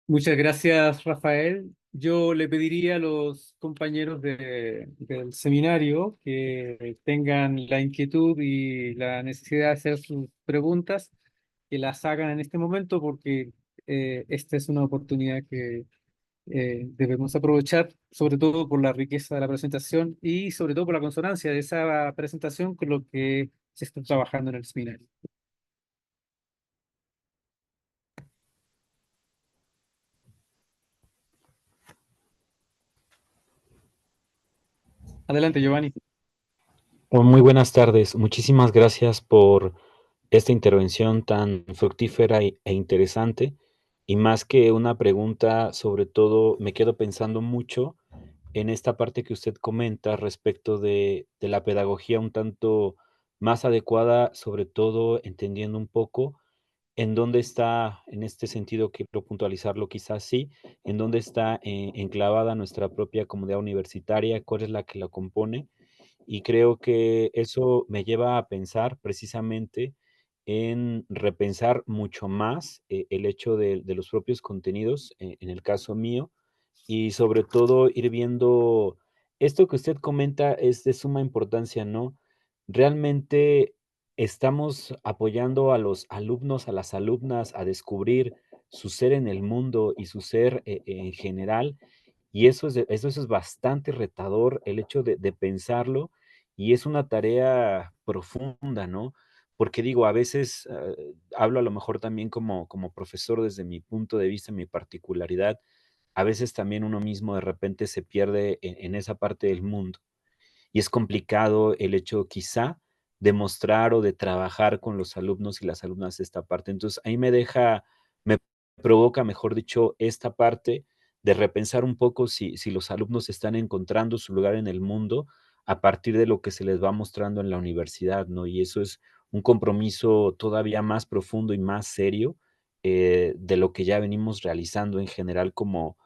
Muchas gracias, Rafael. Yo le pediría a los compañeros del seminario que tengan la inquietud y la necesidad de hacer sus preguntas, que las hagan en este momento porque esta es una oportunidad que debemos aprovechar, sobre todo por la riqueza de la presentación y sobre todo por la consonancia de esa presentación con lo que se está trabajando en el seminario. Adelante, Giovanni. Muy buenas tardes. Muchísimas gracias por esta intervención tan fructífera e interesante. Y más que una pregunta, sobre todo me quedo pensando mucho en esta parte que usted comenta respecto de la pedagogía un tanto más adecuada, sobre todo entendiendo un poco en dónde está, en este sentido quiero puntualizarlo quizás sí, en dónde está enclavada nuestra propia comunidad universitaria, cuál es la que la compone y creo que eso me lleva a pensar precisamente en repensar mucho más el hecho de los propios contenidos, en el caso mío, y sobre todo ir viendo esto que usted comenta es de suma importancia, ¿no? Realmente estamos apoyando a los alumnos, a las alumnas a descubrir su ser en el mundo y su ser en general, y eso es bastante retador, el hecho de pensarlo, y es una tarea profunda, ¿no? Porque digo, a veces hablo a lo mejor también como profesor desde mi punto de vista, mi particularidad, a veces también uno mismo de repente se pierde en esa parte del mundo. Y es complicado el hecho quizá de mostrar o de trabajar con los alumnos y las alumnas esta parte. Entonces, ahí me provoca, mejor dicho, esta parte de repensar un poco si los alumnos están encontrando su lugar en el mundo a partir de lo que se les va mostrando en la universidad, ¿no? Y eso es un compromiso todavía más profundo y más serio de lo que ya venimos realizando en general como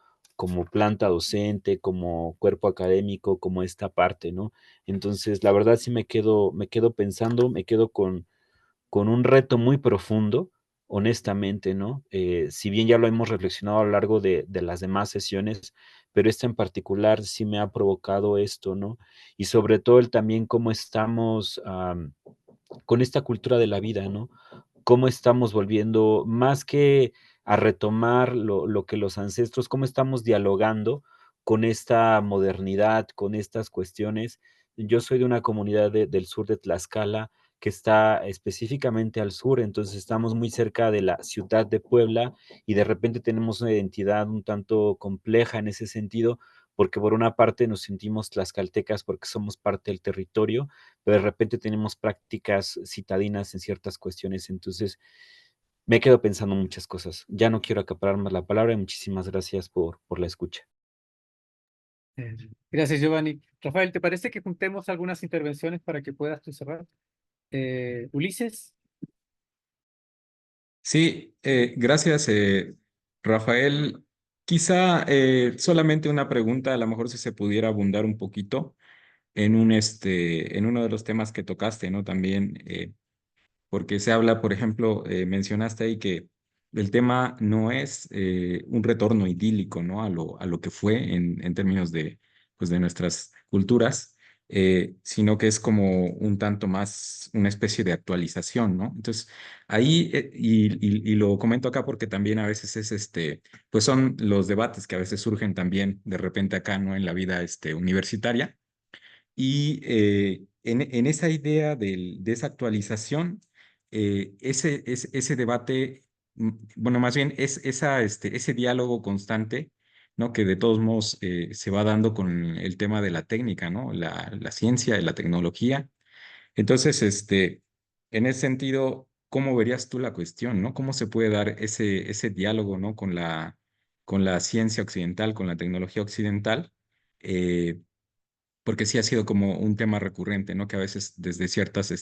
planta docente, como cuerpo académico, como esta parte, ¿no? Entonces, la verdad sí me quedo pensando, me quedo con un reto muy profundo, honestamente, ¿no? Si bien ya lo hemos reflexionado a lo largo de las demás sesiones, pero esta en particular sí me ha provocado esto, ¿no? Y sobre todo el también cómo estamos con esta cultura de la vida, ¿no? Cómo estamos volviendo, más que a retomar lo que los ancestros, cómo estamos dialogando con esta modernidad, con estas cuestiones. Yo soy de una comunidad del sur de Tlaxcala que está específicamente al sur, entonces estamos muy cerca de la ciudad de Puebla y de repente tenemos una identidad un tanto compleja en ese sentido, porque por una parte nos sentimos tlaxcaltecas porque somos parte del territorio, pero de repente tenemos prácticas citadinas en ciertas cuestiones, entonces me quedo pensando muchas cosas. Ya no quiero acaparar más la palabra y muchísimas gracias por la escucha. Eh, Gracias, Giovanni. Rafael, ¿te parece que juntemos algunas intervenciones para que puedas tú cerrar? Ulises. Sí, gracias, Rafael. Quizá solamente una pregunta, a lo mejor si se pudiera abundar un poquito en en uno de los temas que tocaste, ¿no? También, porque se habla, por ejemplo, mencionaste ahí que el tema no es un retorno idílico, ¿no? A lo que fue en términos de, pues, de nuestras culturas, sino que es como un tanto más una especie de actualización, ¿no? Entonces, ahí, y lo comento acá porque también a veces es pues son los debates que a veces surgen también de repente acá, ¿no? En la vida universitaria y en esa idea de esa actualización, ese debate, bueno, más bien es ese diálogo constante, ¿no? Que de todos modos se va dando con el tema de la técnica, ¿no? La ciencia y la tecnología. Entonces, en ese sentido, ¿cómo verías tú la cuestión, ¿no? ¿Cómo se puede dar ese diálogo, ¿no? Con la ciencia occidental, con la tecnología occidental? Eh, Porque sí ha sido como un tema recurrente, ¿no? Que a veces desde ciertas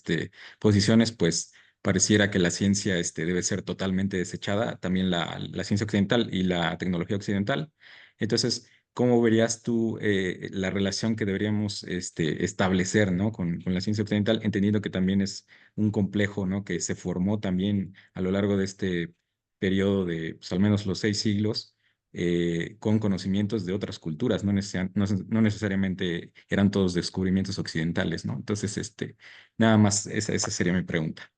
posiciones, pues pareciera que la ciencia debe ser totalmente desechada, también la ciencia occidental y la tecnología occidental. Entonces, ¿cómo verías tú la relación que deberíamos establecer, ¿no? Con la ciencia occidental, entendiendo que también es un complejo, ¿no? Que se formó también a lo largo de este periodo de, pues, al menos los 6 siglos con conocimientos de otras culturas, no necesariamente eran todos descubrimientos occidentales, ¿no? Entonces, nada más, esa sería mi pregunta.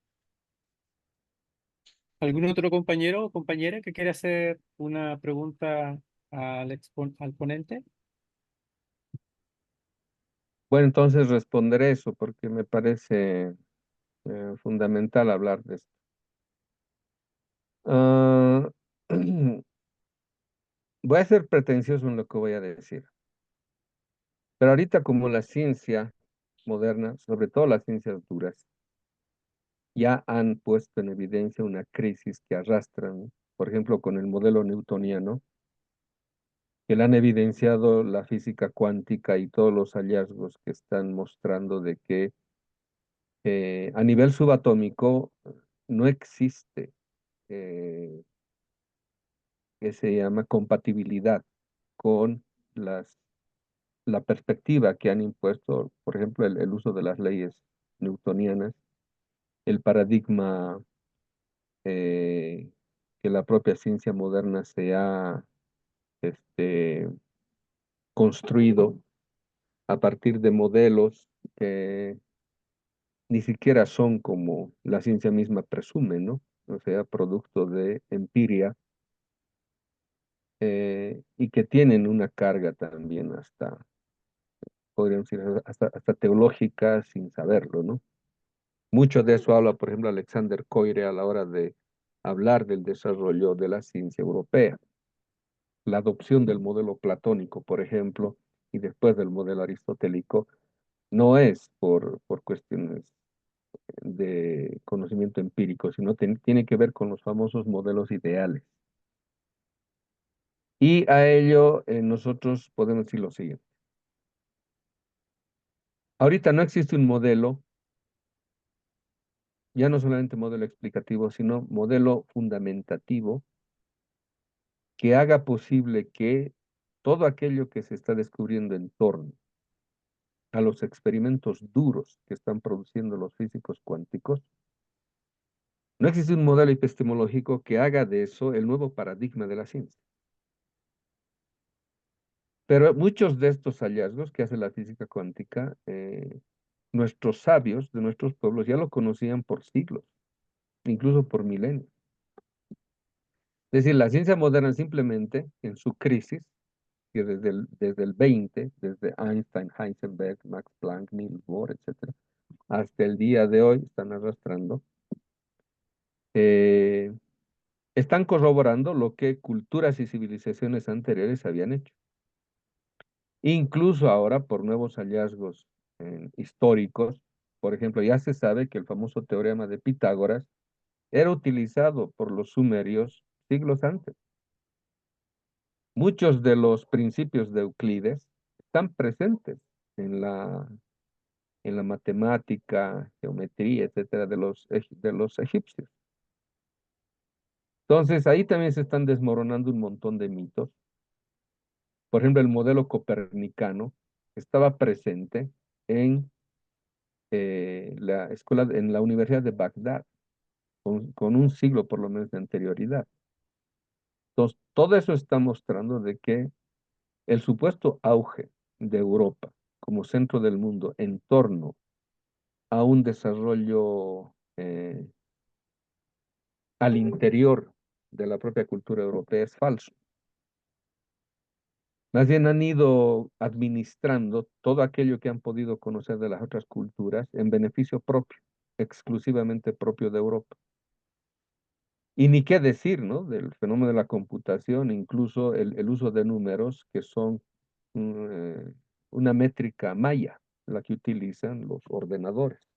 ¿Algún otro compañero o compañera que quiera hacer una pregunta al ponente? Bueno, entonces responderé eso porque me parece fundamental hablar de esto. Ah, voy a ser pretencioso en lo que voy a decir, pero ahorita como la ciencia moderna, sobre todo las ciencias duras, ya han puesto en evidencia una crisis que arrastran, por ejemplo, con el modelo newtoniano, que le han evidenciado la física cuántica y todos los hallazgos que están mostrando de que a nivel subatómico no existe eh, que se llama compatibilidad con la perspectiva que han impuesto, por ejemplo, el uso de las leyes newtonianas, el paradigma eh, que la propia ciencia moderna se ha este, construido a partir de modelos que ni siquiera son como la ciencia misma presume, ¿no? O sea, producto de empiria, y que tienen una carga también hasta, podríamos decir, hasta teológica sin saberlo, ¿no? Mucho de eso habla, por ejemplo, Alexander Koire a la hora de hablar del desarrollo de la ciencia europea. La adopción del modelo platónico, por ejemplo, y después del modelo aristotélico, no es por cuestiones de conocimiento empírico, sino tiene que ver con los famosos modelos ideales. Y a ello nosotros podemos decir lo siguiente. Ahorita no existe un modelo, ya no solamente modelo explicativo, sino modelo fundamentativo que haga posible que todo aquello que se está descubriendo en torno a los experimentos duros que están produciendo los físicos cuánticos, no existe un modelo epistemológico que haga de eso el nuevo paradigma de la ciencia. Pero muchos de estos hallazgos que hace la física cuántica, nuestros sabios de nuestros pueblos ya lo conocían por siglos, incluso por milenios. Es decir, la ciencia moderna simplemente en su crisis, que desde el 20, desde Einstein, Heisenberg, Max Planck, Niels Bohr, etc., hasta el día de hoy están arrastrando, eh, están corroborando lo que culturas y civilizaciones anteriores habían hecho. Incluso ahora, por nuevos hallazgos históricos, por ejemplo, ya se sabe que el famoso teorema de Pitágoras era utilizado por los sumerios siglos antes. Muchos de los principios de Euclides están presentes en la matemática, geometría, etcétera, de los egipcios. Entonces, ahí también se están desmoronando un montón de mitos. Por ejemplo, el modelo copernicano estaba presente en la escuela, en la Universidad de Bagdad, con un siglo por lo menos de anterioridad. Entonces, todo eso está mostrando de que el supuesto auge de Europa como centro del mundo en torno a un desarrollo al interior de la propia cultura europea es falso. Más bien han ido administrando todo aquello que han podido conocer de las otras culturas en beneficio propio, exclusivamente propio de Europa. Y ni qué decir, ¿no? Del fenómeno de la computación, incluso el uso de números que son una métrica maya, la que utilizan los ordenadores.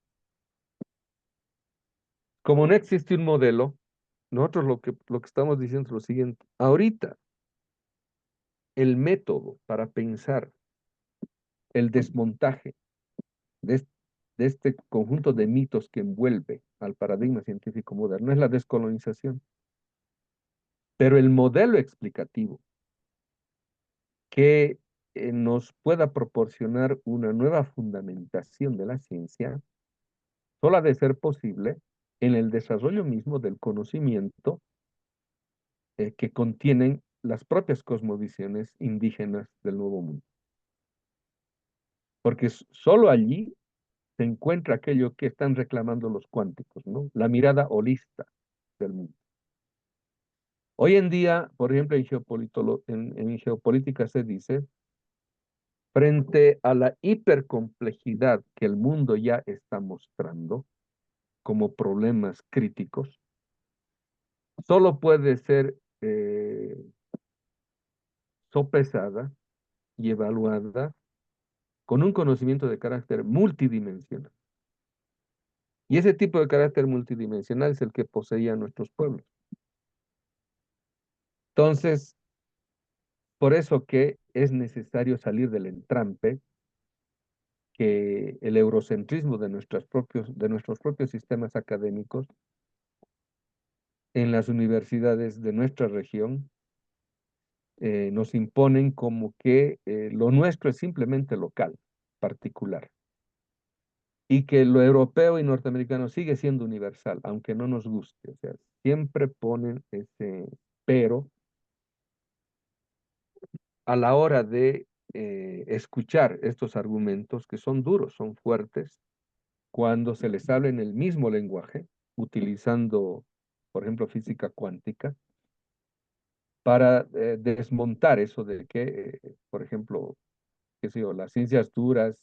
Como no existe un modelo, nosotros lo que estamos diciendo es lo siguiente. Ahorita, el método para pensar el desmontaje de este conjunto de mitos que envuelve al paradigma científico moderno es la descolonización. Pero el modelo explicativo que nos pueda proporcionar una nueva fundamentación de la ciencia, solo ha de ser posible en el desarrollo mismo del conocimiento que contienen las propias cosmovisiones indígenas del Nuevo Mundo. Porque solo allí se encuentra aquello que están reclamando los cuánticos, ¿no? La mirada holista del mundo. Hoy en día, por ejemplo, en geopolítica se dice, frente a la hipercomplejidad que el mundo ya está mostrando como problemas críticos, solo puede ser sopesada y evaluada con un conocimiento de carácter multidimensional. Y ese tipo de carácter multidimensional es el que poseían nuestros pueblos. Entonces, por eso que es necesario salir del entrampe que el eurocentrismo de nuestros propios sistemas académicos en las universidades de nuestra región nos imponen como que lo nuestro es simplemente local, particular, y que lo europeo y norteamericano sigue siendo universal, aunque no nos guste. O sea, siempre ponen ese pero a la hora de escuchar estos argumentos que son duros, son fuertes, cuando se les habla en el mismo lenguaje, utilizando, por ejemplo, física cuántica, para desmontar eso de que, por ejemplo, qué sé yo, las ciencias duras,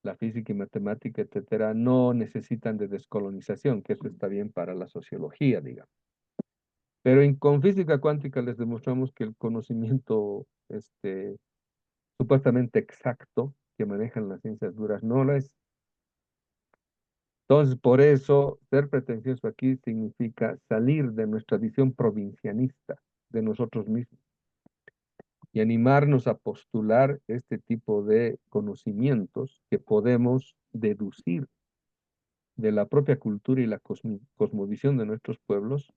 la física y matemática, etcétera, no necesitan de descolonización, que eso está bien para la sociología, digamos. Pero con física cuántica les demostramos que el conocimiento supuestamente exacto que manejan las ciencias duras no lo es. Entonces, por eso, ser pretencioso aquí significa salir de nuestra visión provincianista de nosotros mismos y animarnos a postular este tipo de conocimientos que podemos deducir de la propia cultura y la cosmovisión de nuestros pueblos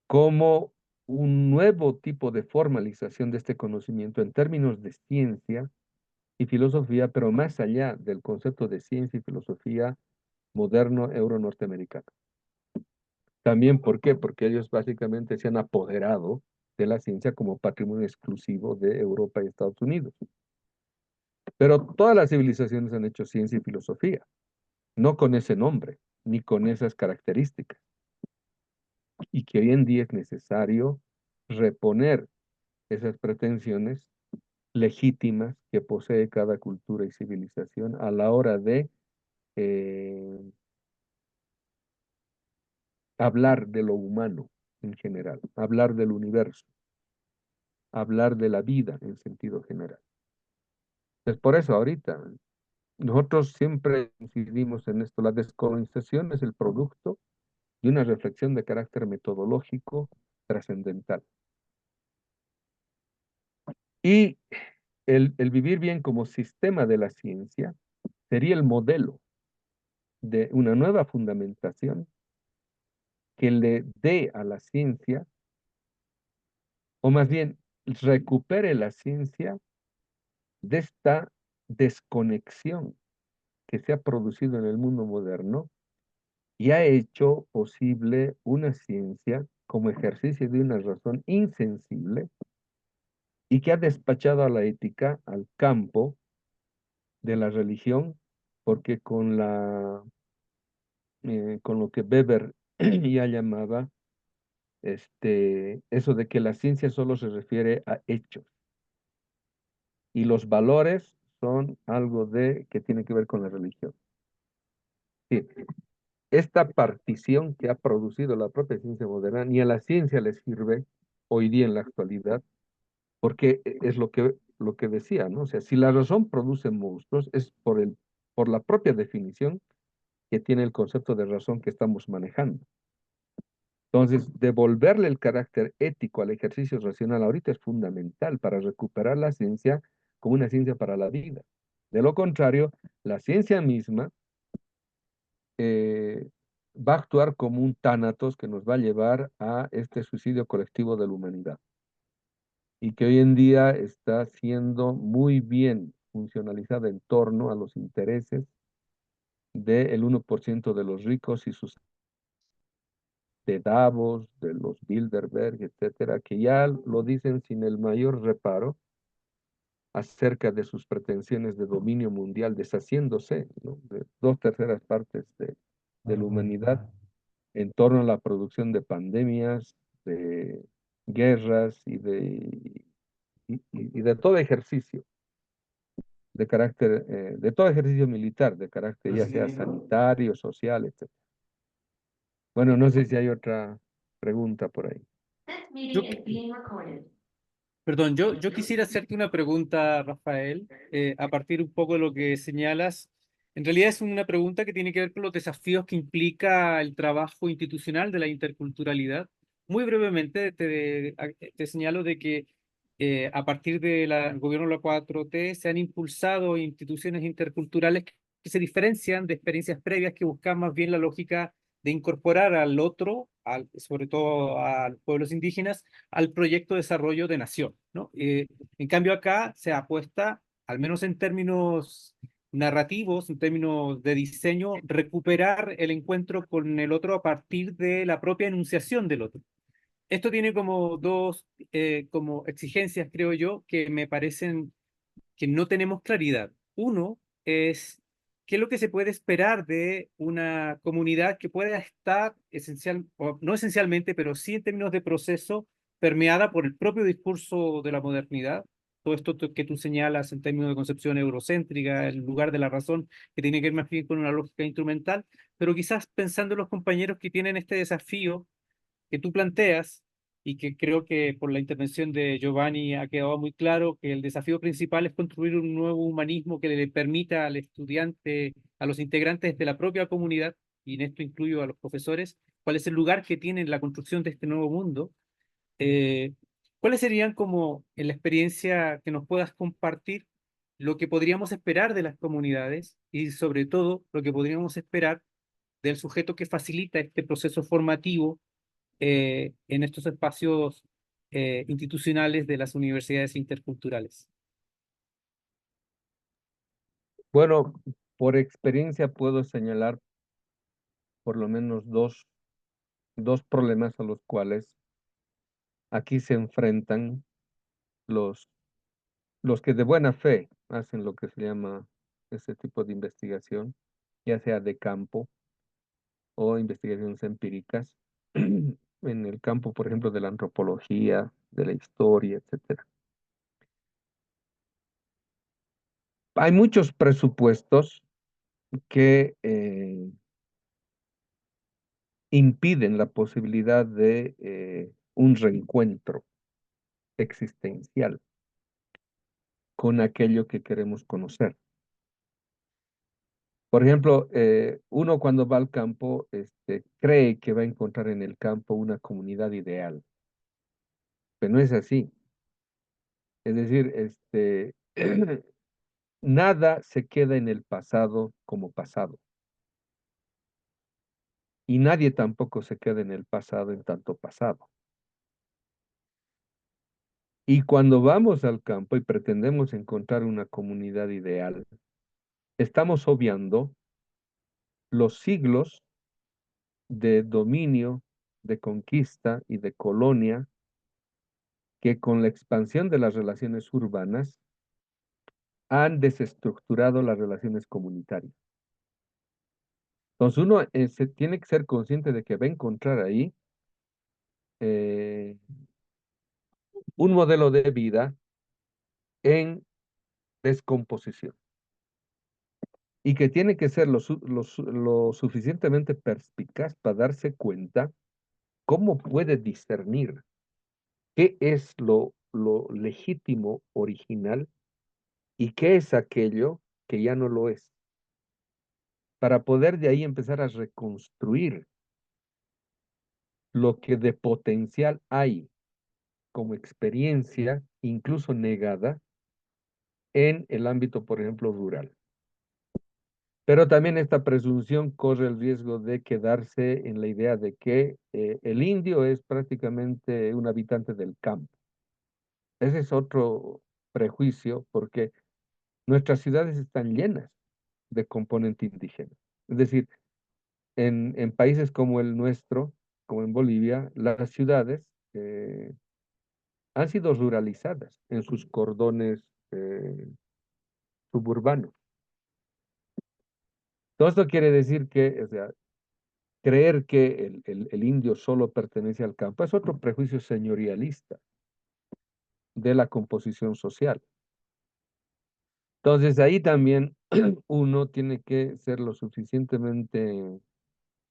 como un nuevo tipo de formalización de este conocimiento en términos de ciencia y filosofía, pero más allá del concepto de ciencia y filosofía moderno euro-norteamericano. También, ¿por qué? Porque ellos básicamente se han apoderado de la ciencia como patrimonio exclusivo de Europa y Estados Unidos. Pero todas las civilizaciones han hecho ciencia y filosofía, no con ese nombre, ni con esas características. Y que hoy en día es necesario reponer esas pretensiones legítimas que posee cada cultura y civilización a la hora de hablar de lo humano en general, hablar del universo, hablar de la vida en sentido general. Entonces, por eso ahorita nosotros siempre incidimos en esto. La descolonización es el producto de una reflexión de carácter metodológico trascendental. Y el vivir bien como sistema de la ciencia sería el modelo de una nueva fundamentación que le dé a la ciencia, o más bien recupere la ciencia de esta desconexión que se ha producido en el mundo moderno y ha hecho posible una ciencia como ejercicio de una razón insensible y que ha despachado a la ética al campo de la religión, porque con lo que Weber ya llamaba eso de que la ciencia solo se refiere a hechos y los valores son algo que tiene que ver con la religión. Sí, esta partición que ha producido la propia ciencia moderna ni a la ciencia le sirve hoy día en la actualidad, porque es lo que decía, ¿no? O sea, si la razón produce monstruos es por la propia definición que tiene el concepto de razón que estamos manejando. Entonces, devolverle el carácter ético al ejercicio racional ahorita es fundamental para recuperar la ciencia como una ciencia para la vida. De lo contrario, la ciencia misma va a actuar como un tánatos que nos va a llevar a este suicidio colectivo de la humanidad y que hoy en día está siendo muy bien funcionalizada en torno a los intereses del 1% de los ricos y sus de Davos, de los Bilderberg, etcétera, que ya lo dicen sin el mayor reparo acerca de sus pretensiones de dominio mundial, deshaciéndose, ¿no?, de 2/3 de la humanidad en torno a la producción de pandemias, de guerras y de todo ejercicio de carácter, de todo ejercicio militar, de carácter ya sea sanitario, social, etc. Bueno, no sé si hay otra pregunta por ahí. Yo, perdón, yo quisiera hacerte una pregunta, Rafael, a partir un poco de lo que señalas. En realidad es una pregunta que tiene que ver con los desafíos que implica el trabajo institucional de la interculturalidad. Muy brevemente te señalo de que a partir del gobierno de la 4T se han impulsado instituciones interculturales que se diferencian de experiencias previas que buscan más bien la lógica de incorporar al otro, sobre todo a los pueblos indígenas, al proyecto de desarrollo de nación, ¿no? En cambio acá se apuesta, al menos en términos narrativos, en términos de diseño, recuperar el encuentro con el otro a partir de la propia enunciación del otro. Esto tiene como dos como exigencias, creo yo, que me parecen que no tenemos claridad. Uno es qué es lo que se puede esperar de una comunidad que pueda estar esencial, o no esencialmente, pero sí en términos de proceso, permeada por el propio discurso de la modernidad. Todo esto que tú señalas en términos de concepción eurocéntrica, el lugar de la razón, que tiene que ver más bien con una lógica instrumental, pero quizás pensando en los compañeros que tienen este desafío que tú planteas y que creo que por la intervención de Giovanni ha quedado muy claro que el desafío principal es construir un nuevo humanismo que le permita al estudiante, a los integrantes de la propia comunidad, y en esto incluyo a los profesores, cuál es el lugar que tienen en la construcción de este nuevo mundo. Eh, ¿Cuáles serían como en la experiencia que nos puedas compartir lo que podríamos esperar de las comunidades y sobre todo lo que podríamos esperar del sujeto que facilita este proceso formativo en estos espacios institucionales de las universidades interculturales? Bueno, por experiencia puedo señalar por lo menos dos problemas a los cuales aquí se enfrentan los, los que de buena fe hacen lo que se llama ese tipo de investigación, ya sea de campo o investigaciones empíricas, en el campo, por ejemplo, de la antropología, de la historia, etcétera. Hay muchos presupuestos que impiden la posibilidad de un reencuentro existencial con aquello que queremos conocer. Por ejemplo, uno cuando va al campo, cree que va a encontrar en el campo una comunidad ideal, pero no es así. Es decir, nada se queda en el pasado como pasado. Y nadie tampoco se queda en el pasado en tanto pasado. Y cuando vamos al campo y pretendemos encontrar una comunidad ideal, estamos obviando los siglos de dominio, de conquista y de colonia que con la expansión de las relaciones urbanas han desestructurado las relaciones comunitarias. Entonces uno se tiene que ser consciente de que va a encontrar ahí eh, un modelo de vida en descomposición y que tiene que ser lo suficientemente perspicaz para darse cuenta cómo puede discernir qué es lo legítimo, original, y qué es aquello que ya no lo es, para poder de ahí empezar a reconstruir lo que de potencial hay como experiencia, incluso negada, en el ámbito, por ejemplo, rural. Pero también esta presunción corre el riesgo de quedarse en la idea de que el indio es prácticamente un habitante del campo. Ese es otro prejuicio porque nuestras ciudades están llenas de componente indígena. Es decir, en países como el nuestro, como en Bolivia, las ciudades han sido ruralizadas en sus cordones suburbanos. Todo esto quiere decir que, o sea, creer que el indio solo pertenece al campo es otro prejuicio señorialista de la composición social. Entonces ahí también uno tiene que ser lo suficientemente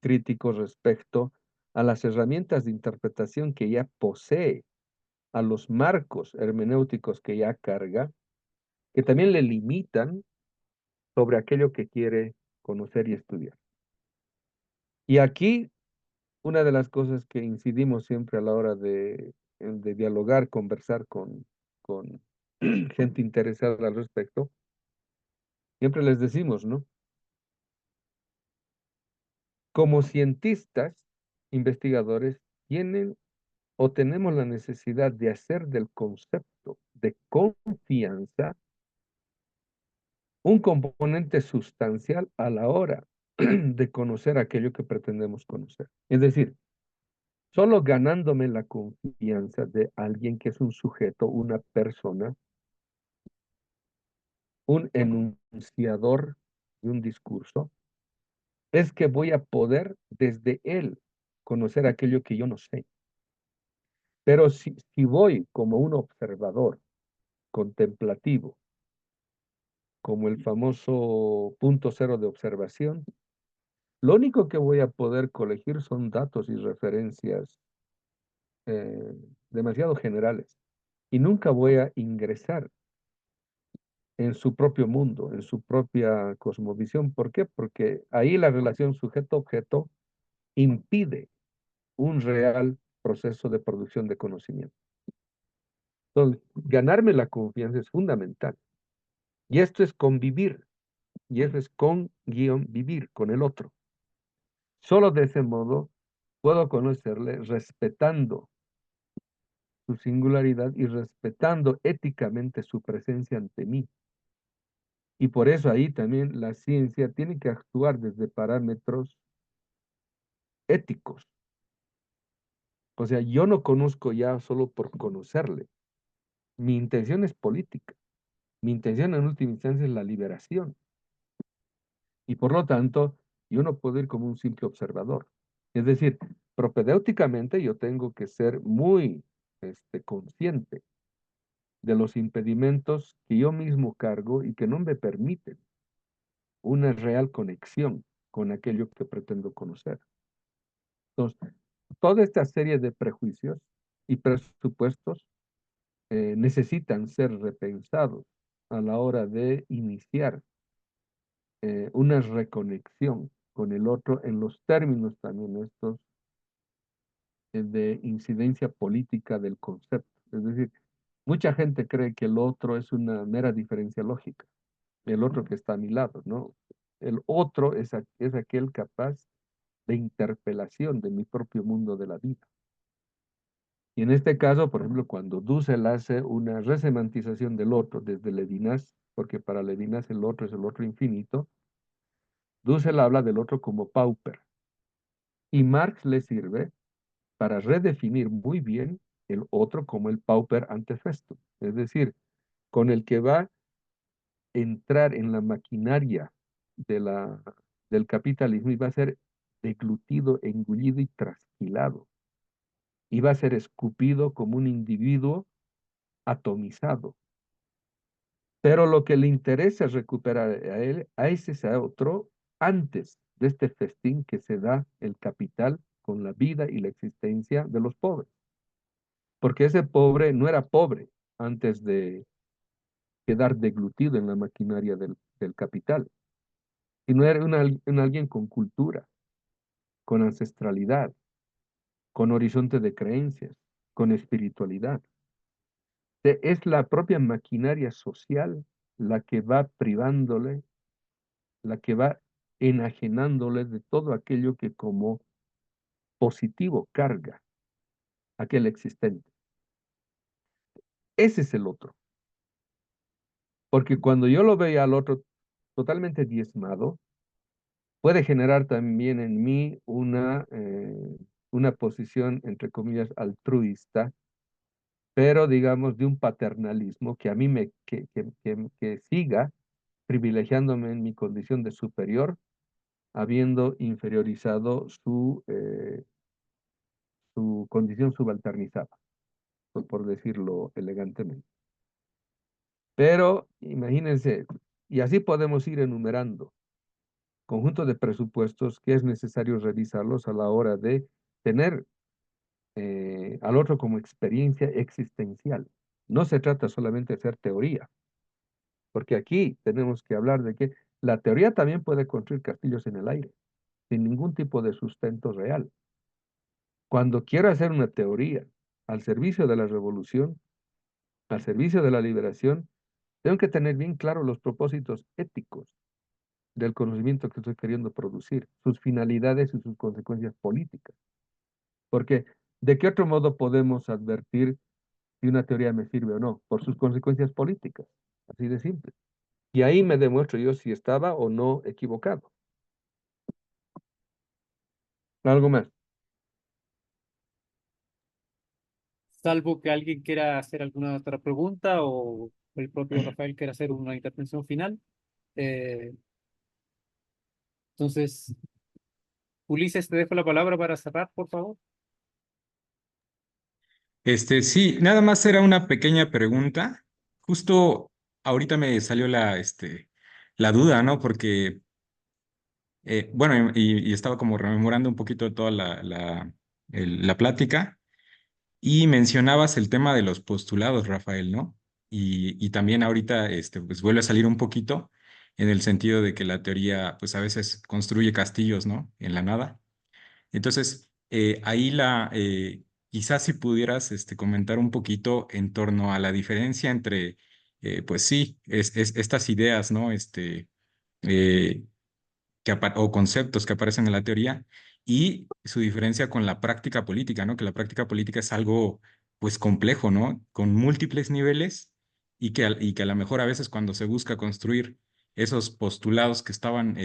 crítico respecto a las herramientas de interpretación que ya posee, a los marcos hermenéuticos que ya carga, que también le limitan sobre aquello que quiere conocer y estudiar. Y aquí una de las cosas que incidimos siempre a la hora de dialogar, conversar con gente interesada al respecto, siempre les decimos, ¿no? Como cientistas, investigadores, tienen o tenemos la necesidad de hacer del concepto de confianza un componente sustancial a la hora de conocer aquello que pretendemos conocer. Es decir, solo ganándome la confianza de alguien que es un sujeto, una persona, un enunciador de un discurso, es que voy a poder desde él conocer aquello que yo no sé. Pero si voy como un observador contemplativo, como el famoso punto cero de observación, lo único que voy a poder colegir son datos y referencias eh, demasiado generales y nunca voy a ingresar en su propio mundo, en su propia cosmovisión. ¿Por qué? Porque ahí la relación sujeto-objeto impide un real proceso de producción de conocimiento. Entonces, ganarme la confianza es fundamental. Y esto es convivir, y eso es con guión vivir con el otro. Solo de ese modo puedo conocerle respetando su singularidad y respetando éticamente su presencia ante mí. Y por eso ahí también la ciencia tiene que actuar desde parámetros éticos. O sea, yo no conozco ya solo por conocerle. Mi intención es política. Mi intención en última instancia es la liberación. Y por lo tanto, yo no puedo ir como un simple observador. Es decir, propedéuticamente yo tengo que ser muy consciente de los impedimentos que yo mismo cargo y que no me permiten una real conexión con aquello que pretendo conocer. Entonces, toda esta serie de prejuicios y presupuestos necesitan ser repensados a la hora de iniciar una reconexión con el otro en los términos también estos de incidencia política del concepto. Es decir, mucha gente cree que el otro es una mera diferencia lógica, el otro que está a mi lado, ¿no? El otro es aquel capaz de interpelación de mi propio mundo de la vida. Y en este caso, por ejemplo, cuando Dussel hace una resemantización del otro desde Levinas, porque para Levinas el otro es el otro infinito, Dussel habla del otro como pauper. Y Marx le sirve para redefinir muy bien el otro como el pauper antefesto, es decir, con el que va a entrar en la maquinaria de del capitalismo y va a ser deglutido, engullido y trasquilado. Y va a ser escupido como un individuo atomizado. Pero lo que le interesa es recuperar a él, a ese a otro, antes de este festín que se da el capital con la vida y la existencia de los pobres. Porque ese pobre no era pobre antes de quedar deglutido en la maquinaria del capital, sino era un alguien con cultura, con ancestralidad, con horizonte de creencias, con espiritualidad. Es la propia maquinaria social la que va privándole, la que va enajenándole de todo aquello que como positivo carga aquel existente. Ese es el otro. Porque cuando yo lo veo al otro totalmente diezmado, puede generar también en mí una posición, entre comillas, altruista, pero digamos de un paternalismo que a mí que siga privilegiándome en mi condición de superior, habiendo inferiorizado su condición subalternizada, por decirlo elegantemente. Pero imagínense, y así podemos ir enumerando conjunto de presupuestos que es necesario revisarlos a la hora de tener al otro como experiencia existencial. No se trata solamente de hacer teoría, porque aquí tenemos que hablar de que la teoría también puede construir castillos en el aire, sin ningún tipo de sustento real. Cuando quiero hacer una teoría al servicio de la revolución, al servicio de la liberación, tengo que tener bien claros los propósitos éticos del conocimiento que estoy queriendo producir, sus finalidades y sus consecuencias políticas. Porque, ¿de qué otro modo podemos advertir si una teoría me sirve o no? Por sus consecuencias políticas, así de simple. Y ahí me demuestro yo si estaba o no equivocado. Algo más. Salvo que alguien quiera hacer alguna otra pregunta o el propio Rafael quiere hacer una intervención final. Eh, entonces, Ulises, te dejo la palabra para cerrar, por favor. Sí, nada más era una pequeña pregunta. Justo ahorita me salió la duda, ¿no? Porque, bueno, y estaba como rememorando un poquito toda la plática y mencionabas el tema de los postulados, Rafael, ¿no? Y también ahorita, pues vuelve a salir un poquito en el sentido de que la teoría, pues a veces construye castillos, ¿no? En la nada. Entonces, quizás si pudieras comentar un poquito en torno a la diferencia entre, pues sí, estas ideas, ¿no? Eh, o conceptos que aparecen en la teoría y su diferencia con la práctica política, ¿no? Que la práctica política es algo, pues, complejo, ¿no? Con múltiples niveles y que a lo mejor a veces cuando se busca construir esos postulados que estaban,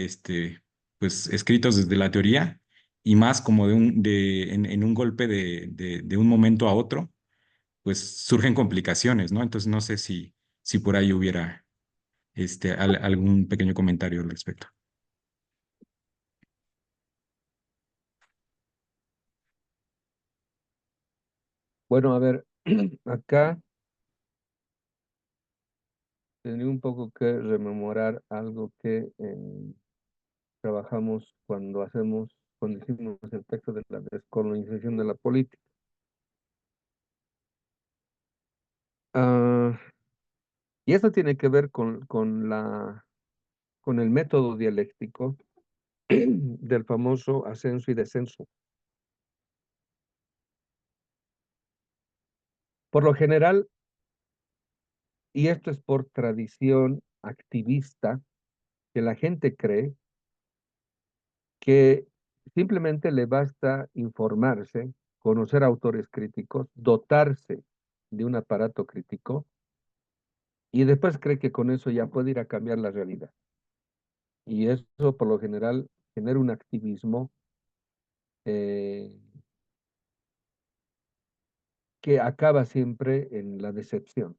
pues, escritos desde la teoría y más como en un golpe de un momento a otro, pues surgen complicaciones, ¿no? Entonces no sé si por ahí hubiera, algún pequeño comentario al respecto. Bueno, a ver, acá tenía un poco que rememorar algo que trabajamos cuando hicimos el texto de la descolonización de la política. Ah, y esto tiene que ver con el método dialéctico del famoso ascenso y descenso. Por lo general, y esto es por tradición activista, que la gente cree que simplemente le basta informarse, conocer autores críticos, dotarse de un aparato crítico y después cree que con eso ya puede ir a cambiar la realidad. Y eso por lo general genera un activismo eh, que acaba siempre en la decepción.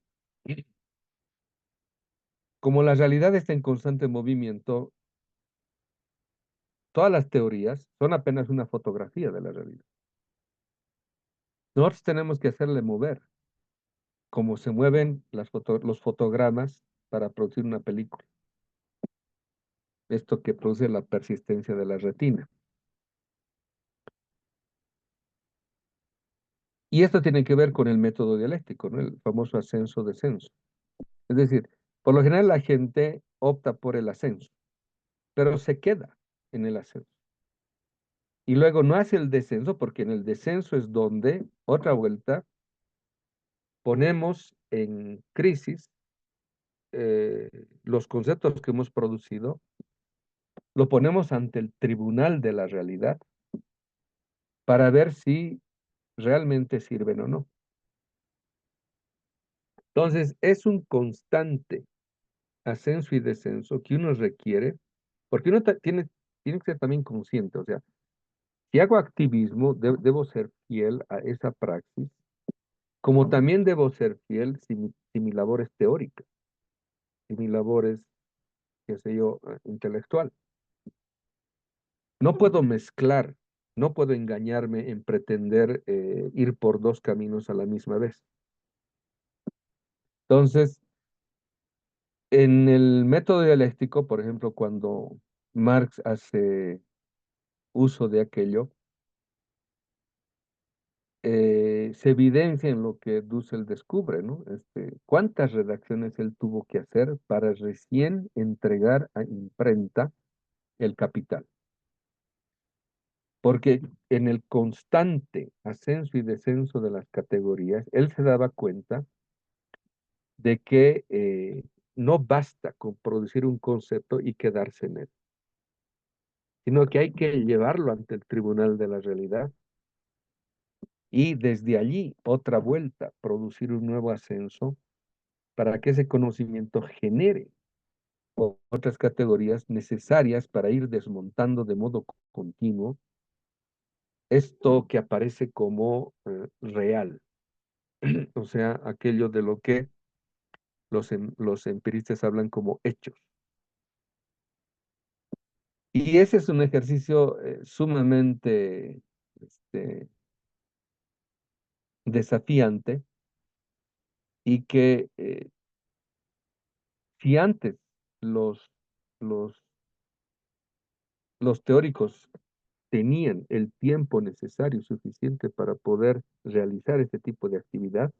Como la realidad está en constante movimiento, todas las teorías son apenas una fotografía de la realidad. Nosotros tenemos que hacerle mover, como se mueven los fotogramas para producir una película. Esto que produce la persistencia de la retina. Y esto tiene que ver con el método dialéctico, ¿no? El famoso ascenso-descenso. Es decir, por lo general la gente opta por el ascenso, pero se queda en el ascenso. Y luego no hace el descenso, porque en el descenso es donde, otra vuelta, ponemos en crisis los conceptos que hemos producido, lo ponemos ante el tribunal de la realidad para ver si realmente sirven o no. Entonces, es un constante ascenso y descenso que uno requiere, porque uno tiene que ser también consciente, o sea, si hago activismo, debo ser fiel a esa praxis, como también debo ser fiel si mi labor es teórica, si mi labor es, qué sé yo, intelectual. No puedo mezclar, no puedo engañarme en pretender ir por dos caminos a la misma vez. Entonces, en el método dialéctico, por ejemplo, cuando Marx hace uso de aquello, se evidencia en lo que Dussel descubre, ¿no? ¿Cuántas redacciones él tuvo que hacer para recién entregar a imprenta el Capital? Porque en el constante ascenso y descenso de las categorías, él se daba cuenta de que no basta con producir un concepto y quedarse en él, sino que hay que llevarlo ante el tribunal de la realidad y desde allí, otra vuelta, producir un nuevo ascenso para que ese conocimiento genere otras categorías necesarias para ir desmontando de modo continuo esto que aparece como real, o sea, aquello de lo que los empiristas hablan como hechos. Y ese es un ejercicio sumamente desafiante y que si antes los, los, los teóricos tenían el tiempo necesario suficiente para poder realizar este tipo de actividad,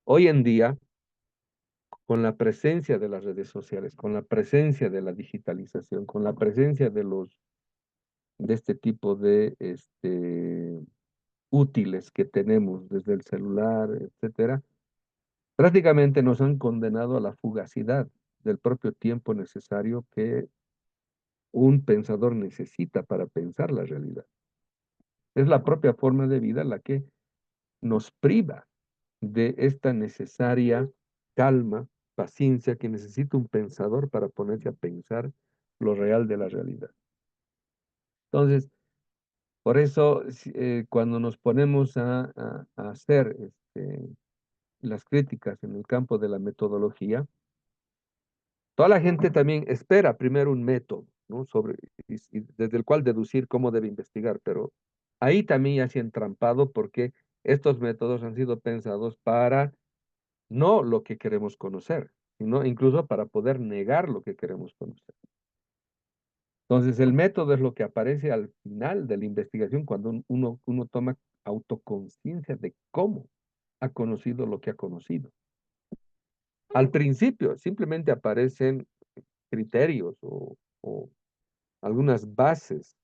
hoy en día, con la presencia de las redes sociales, con la presencia de la digitalización, con la presencia de este tipo de útiles que tenemos desde el celular, etcétera, prácticamente nos han condenado a la fugacidad del propio tiempo necesario que un pensador necesita para pensar la realidad. Es la propia forma de vida la que nos priva de esta necesaria calma, paciencia que necesita un pensador para ponerse a pensar lo real de la realidad. Entonces, por eso, cuando nos ponemos a hacer las críticas en el campo de la metodología, toda la gente también espera primero un método, ¿no? Y desde el cual deducir cómo debe investigar, pero ahí también ya se ha entrampado porque estos métodos han sido pensados para no lo que queremos conocer, sino incluso para poder negar lo que queremos conocer. Entonces, el método es lo que aparece al final de la investigación cuando uno toma autoconciencia de cómo ha conocido lo que ha conocido. Al principio simplemente aparecen criterios o algunas bases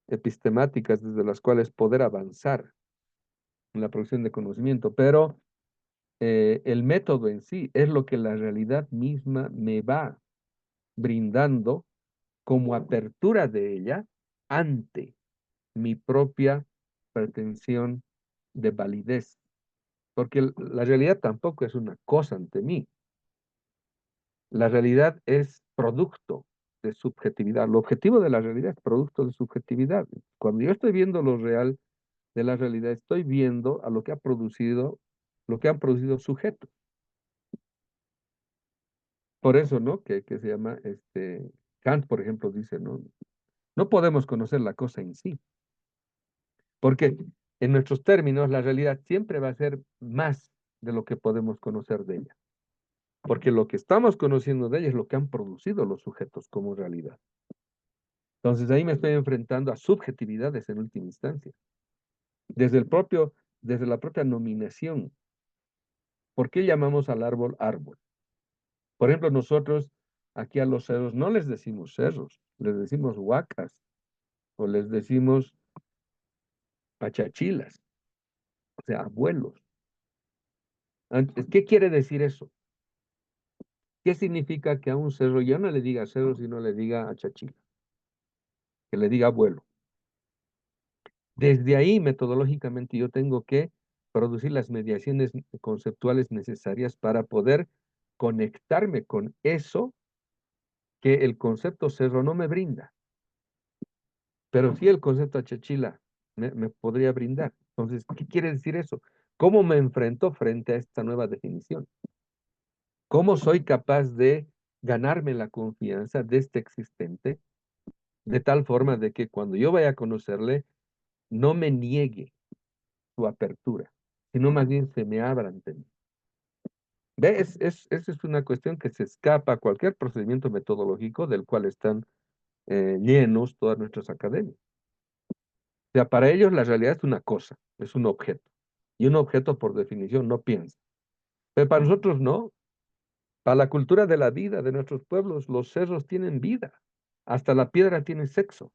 epistemáticas desde las cuales poder avanzar en la producción de conocimiento, pero el método en sí es lo que la realidad misma me va brindando como apertura de ella ante mi propia pretensión de validez, porque la realidad tampoco es una cosa ante mí. La realidad es producto de subjetividad. Lo objetivo de la realidad es producto de subjetividad. Cuando yo estoy viendo lo real de la realidad, estoy viendo a lo que lo que han producido sujetos. Por eso, ¿no? Que se llama, Kant, por ejemplo, dice, ¿no? No podemos conocer la cosa en sí, porque en nuestros términos la realidad siempre va a ser más de lo que podemos conocer de ella, porque lo que estamos conociendo de ella es lo que han producido los sujetos como realidad. Entonces ahí me estoy enfrentando a subjetividades en última instancia, desde la propia nominación. ¿Por qué llamamos al árbol árbol? Por ejemplo, nosotros aquí a los cerros no les decimos cerros, les decimos huacas o les decimos pachachilas, o sea, abuelos. ¿Qué quiere decir eso? ¿Qué significa que a un cerro ya no le diga cerro, sino le diga achachila? Que le diga abuelo. Desde ahí, metodológicamente, yo tengo que producir las mediaciones conceptuales necesarias para poder conectarme con eso que el concepto cerro no me brinda, pero sí el concepto achachila me podría brindar. Entonces, ¿qué quiere decir eso? ¿Cómo me enfrento frente a esta nueva definición? ¿Cómo soy capaz de ganarme la confianza de este existente de tal forma de que cuando yo vaya a conocerle, no me niegue su apertura, sino más bien se me abra ante mí? ¿Ve? Esa es una cuestión que se escapa a cualquier procedimiento metodológico del cual están llenos todas nuestras academias. O sea, para ellos la realidad es una cosa, es un objeto. Y un objeto, por definición, no piensa. Pero para nosotros no. Para la cultura de la vida de nuestros pueblos, los cerros tienen vida. Hasta la piedra tiene sexo.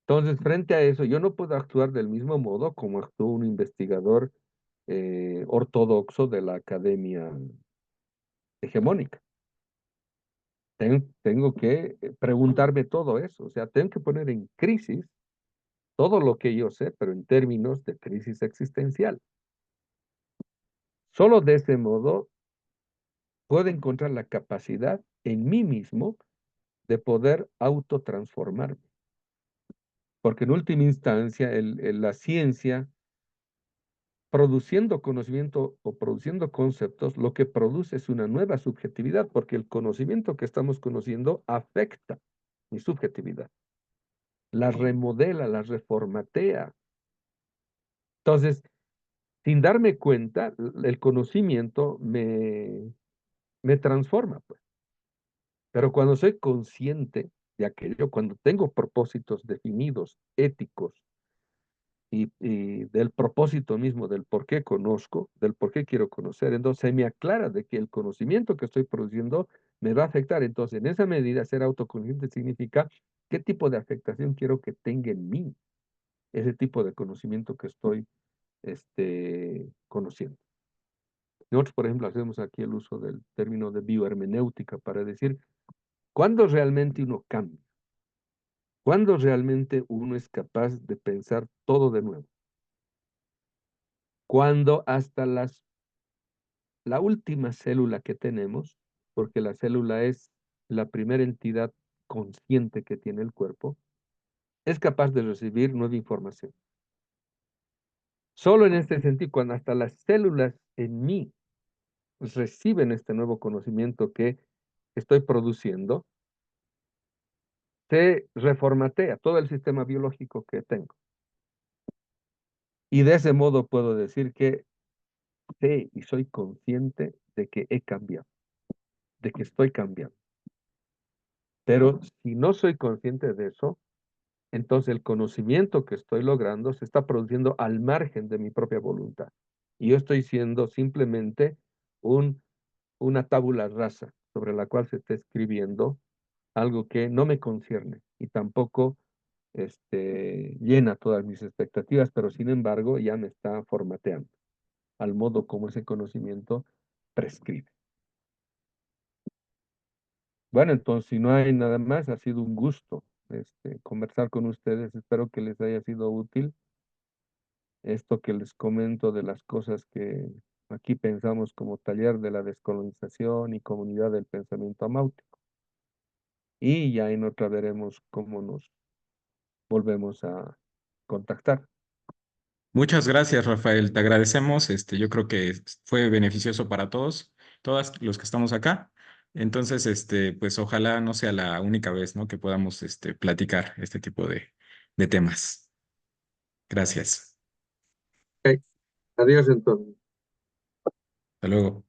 Entonces, frente a eso, yo no puedo actuar del mismo modo como actuó un investigador ortodoxo de la academia hegemónica. Tengo que preguntarme todo eso, o sea, tengo que poner en crisis todo lo que yo sé, pero en términos de crisis existencial. Solo de ese modo puedo encontrar la capacidad en mí mismo de poder autotransformarme. Porque en última instancia, la ciencia produciendo conocimiento o produciendo conceptos, lo que produce es una nueva subjetividad, porque el conocimiento que estamos conociendo afecta mi subjetividad, la remodela, la reformatea. Entonces, sin darme cuenta, el conocimiento me transforma, pues. Pero cuando soy consciente de aquello, cuando tengo propósitos definidos, éticos, y del propósito mismo, del por qué conozco, del por qué quiero conocer, entonces se me aclara de que el conocimiento que estoy produciendo me va a afectar. Entonces, en esa medida, ser autoconsciente significa qué tipo de afectación quiero que tenga en mí ese tipo de conocimiento que estoy conociendo. Nosotros, por ejemplo, hacemos aquí el uso del término de biohermenéutica para decir cuándo realmente uno cambia, cuándo realmente uno es capaz de pensar todo de nuevo, cuando hasta la última célula que tenemos, porque la célula es la primera entidad consciente que tiene el cuerpo, es capaz de recibir nueva información. Solo en este sentido, cuando hasta las células en mí reciben este nuevo conocimiento que estoy produciendo, se reformatea todo el sistema biológico que tengo. Y de ese modo puedo decir que sé y soy consciente de que he cambiado, de que estoy cambiando. Pero si no soy consciente de eso, entonces el conocimiento que estoy logrando se está produciendo al margen de mi propia voluntad. Y yo estoy siendo simplemente una tabula rasa sobre la cual se está escribiendo algo que no me concierne y tampoco llena todas mis expectativas, pero sin embargo ya me está formateando al modo como ese conocimiento prescribe. Bueno, entonces, si no hay nada más, ha sido un gusto conversar con ustedes. Espero que les haya sido útil esto que les comento de las cosas que aquí pensamos como taller de la descolonización y comunidad del pensamiento amáutico. Y ya en otra veremos cómo nos volvemos a contactar. Muchas gracias, Rafael. Te agradecemos. Yo creo que fue beneficioso para todos, todas los que estamos acá. Entonces, pues ojalá no sea la única vez, ¿no? Que podamos, platicar este tipo de temas. Gracias. Ok, adiós entonces. Hasta luego.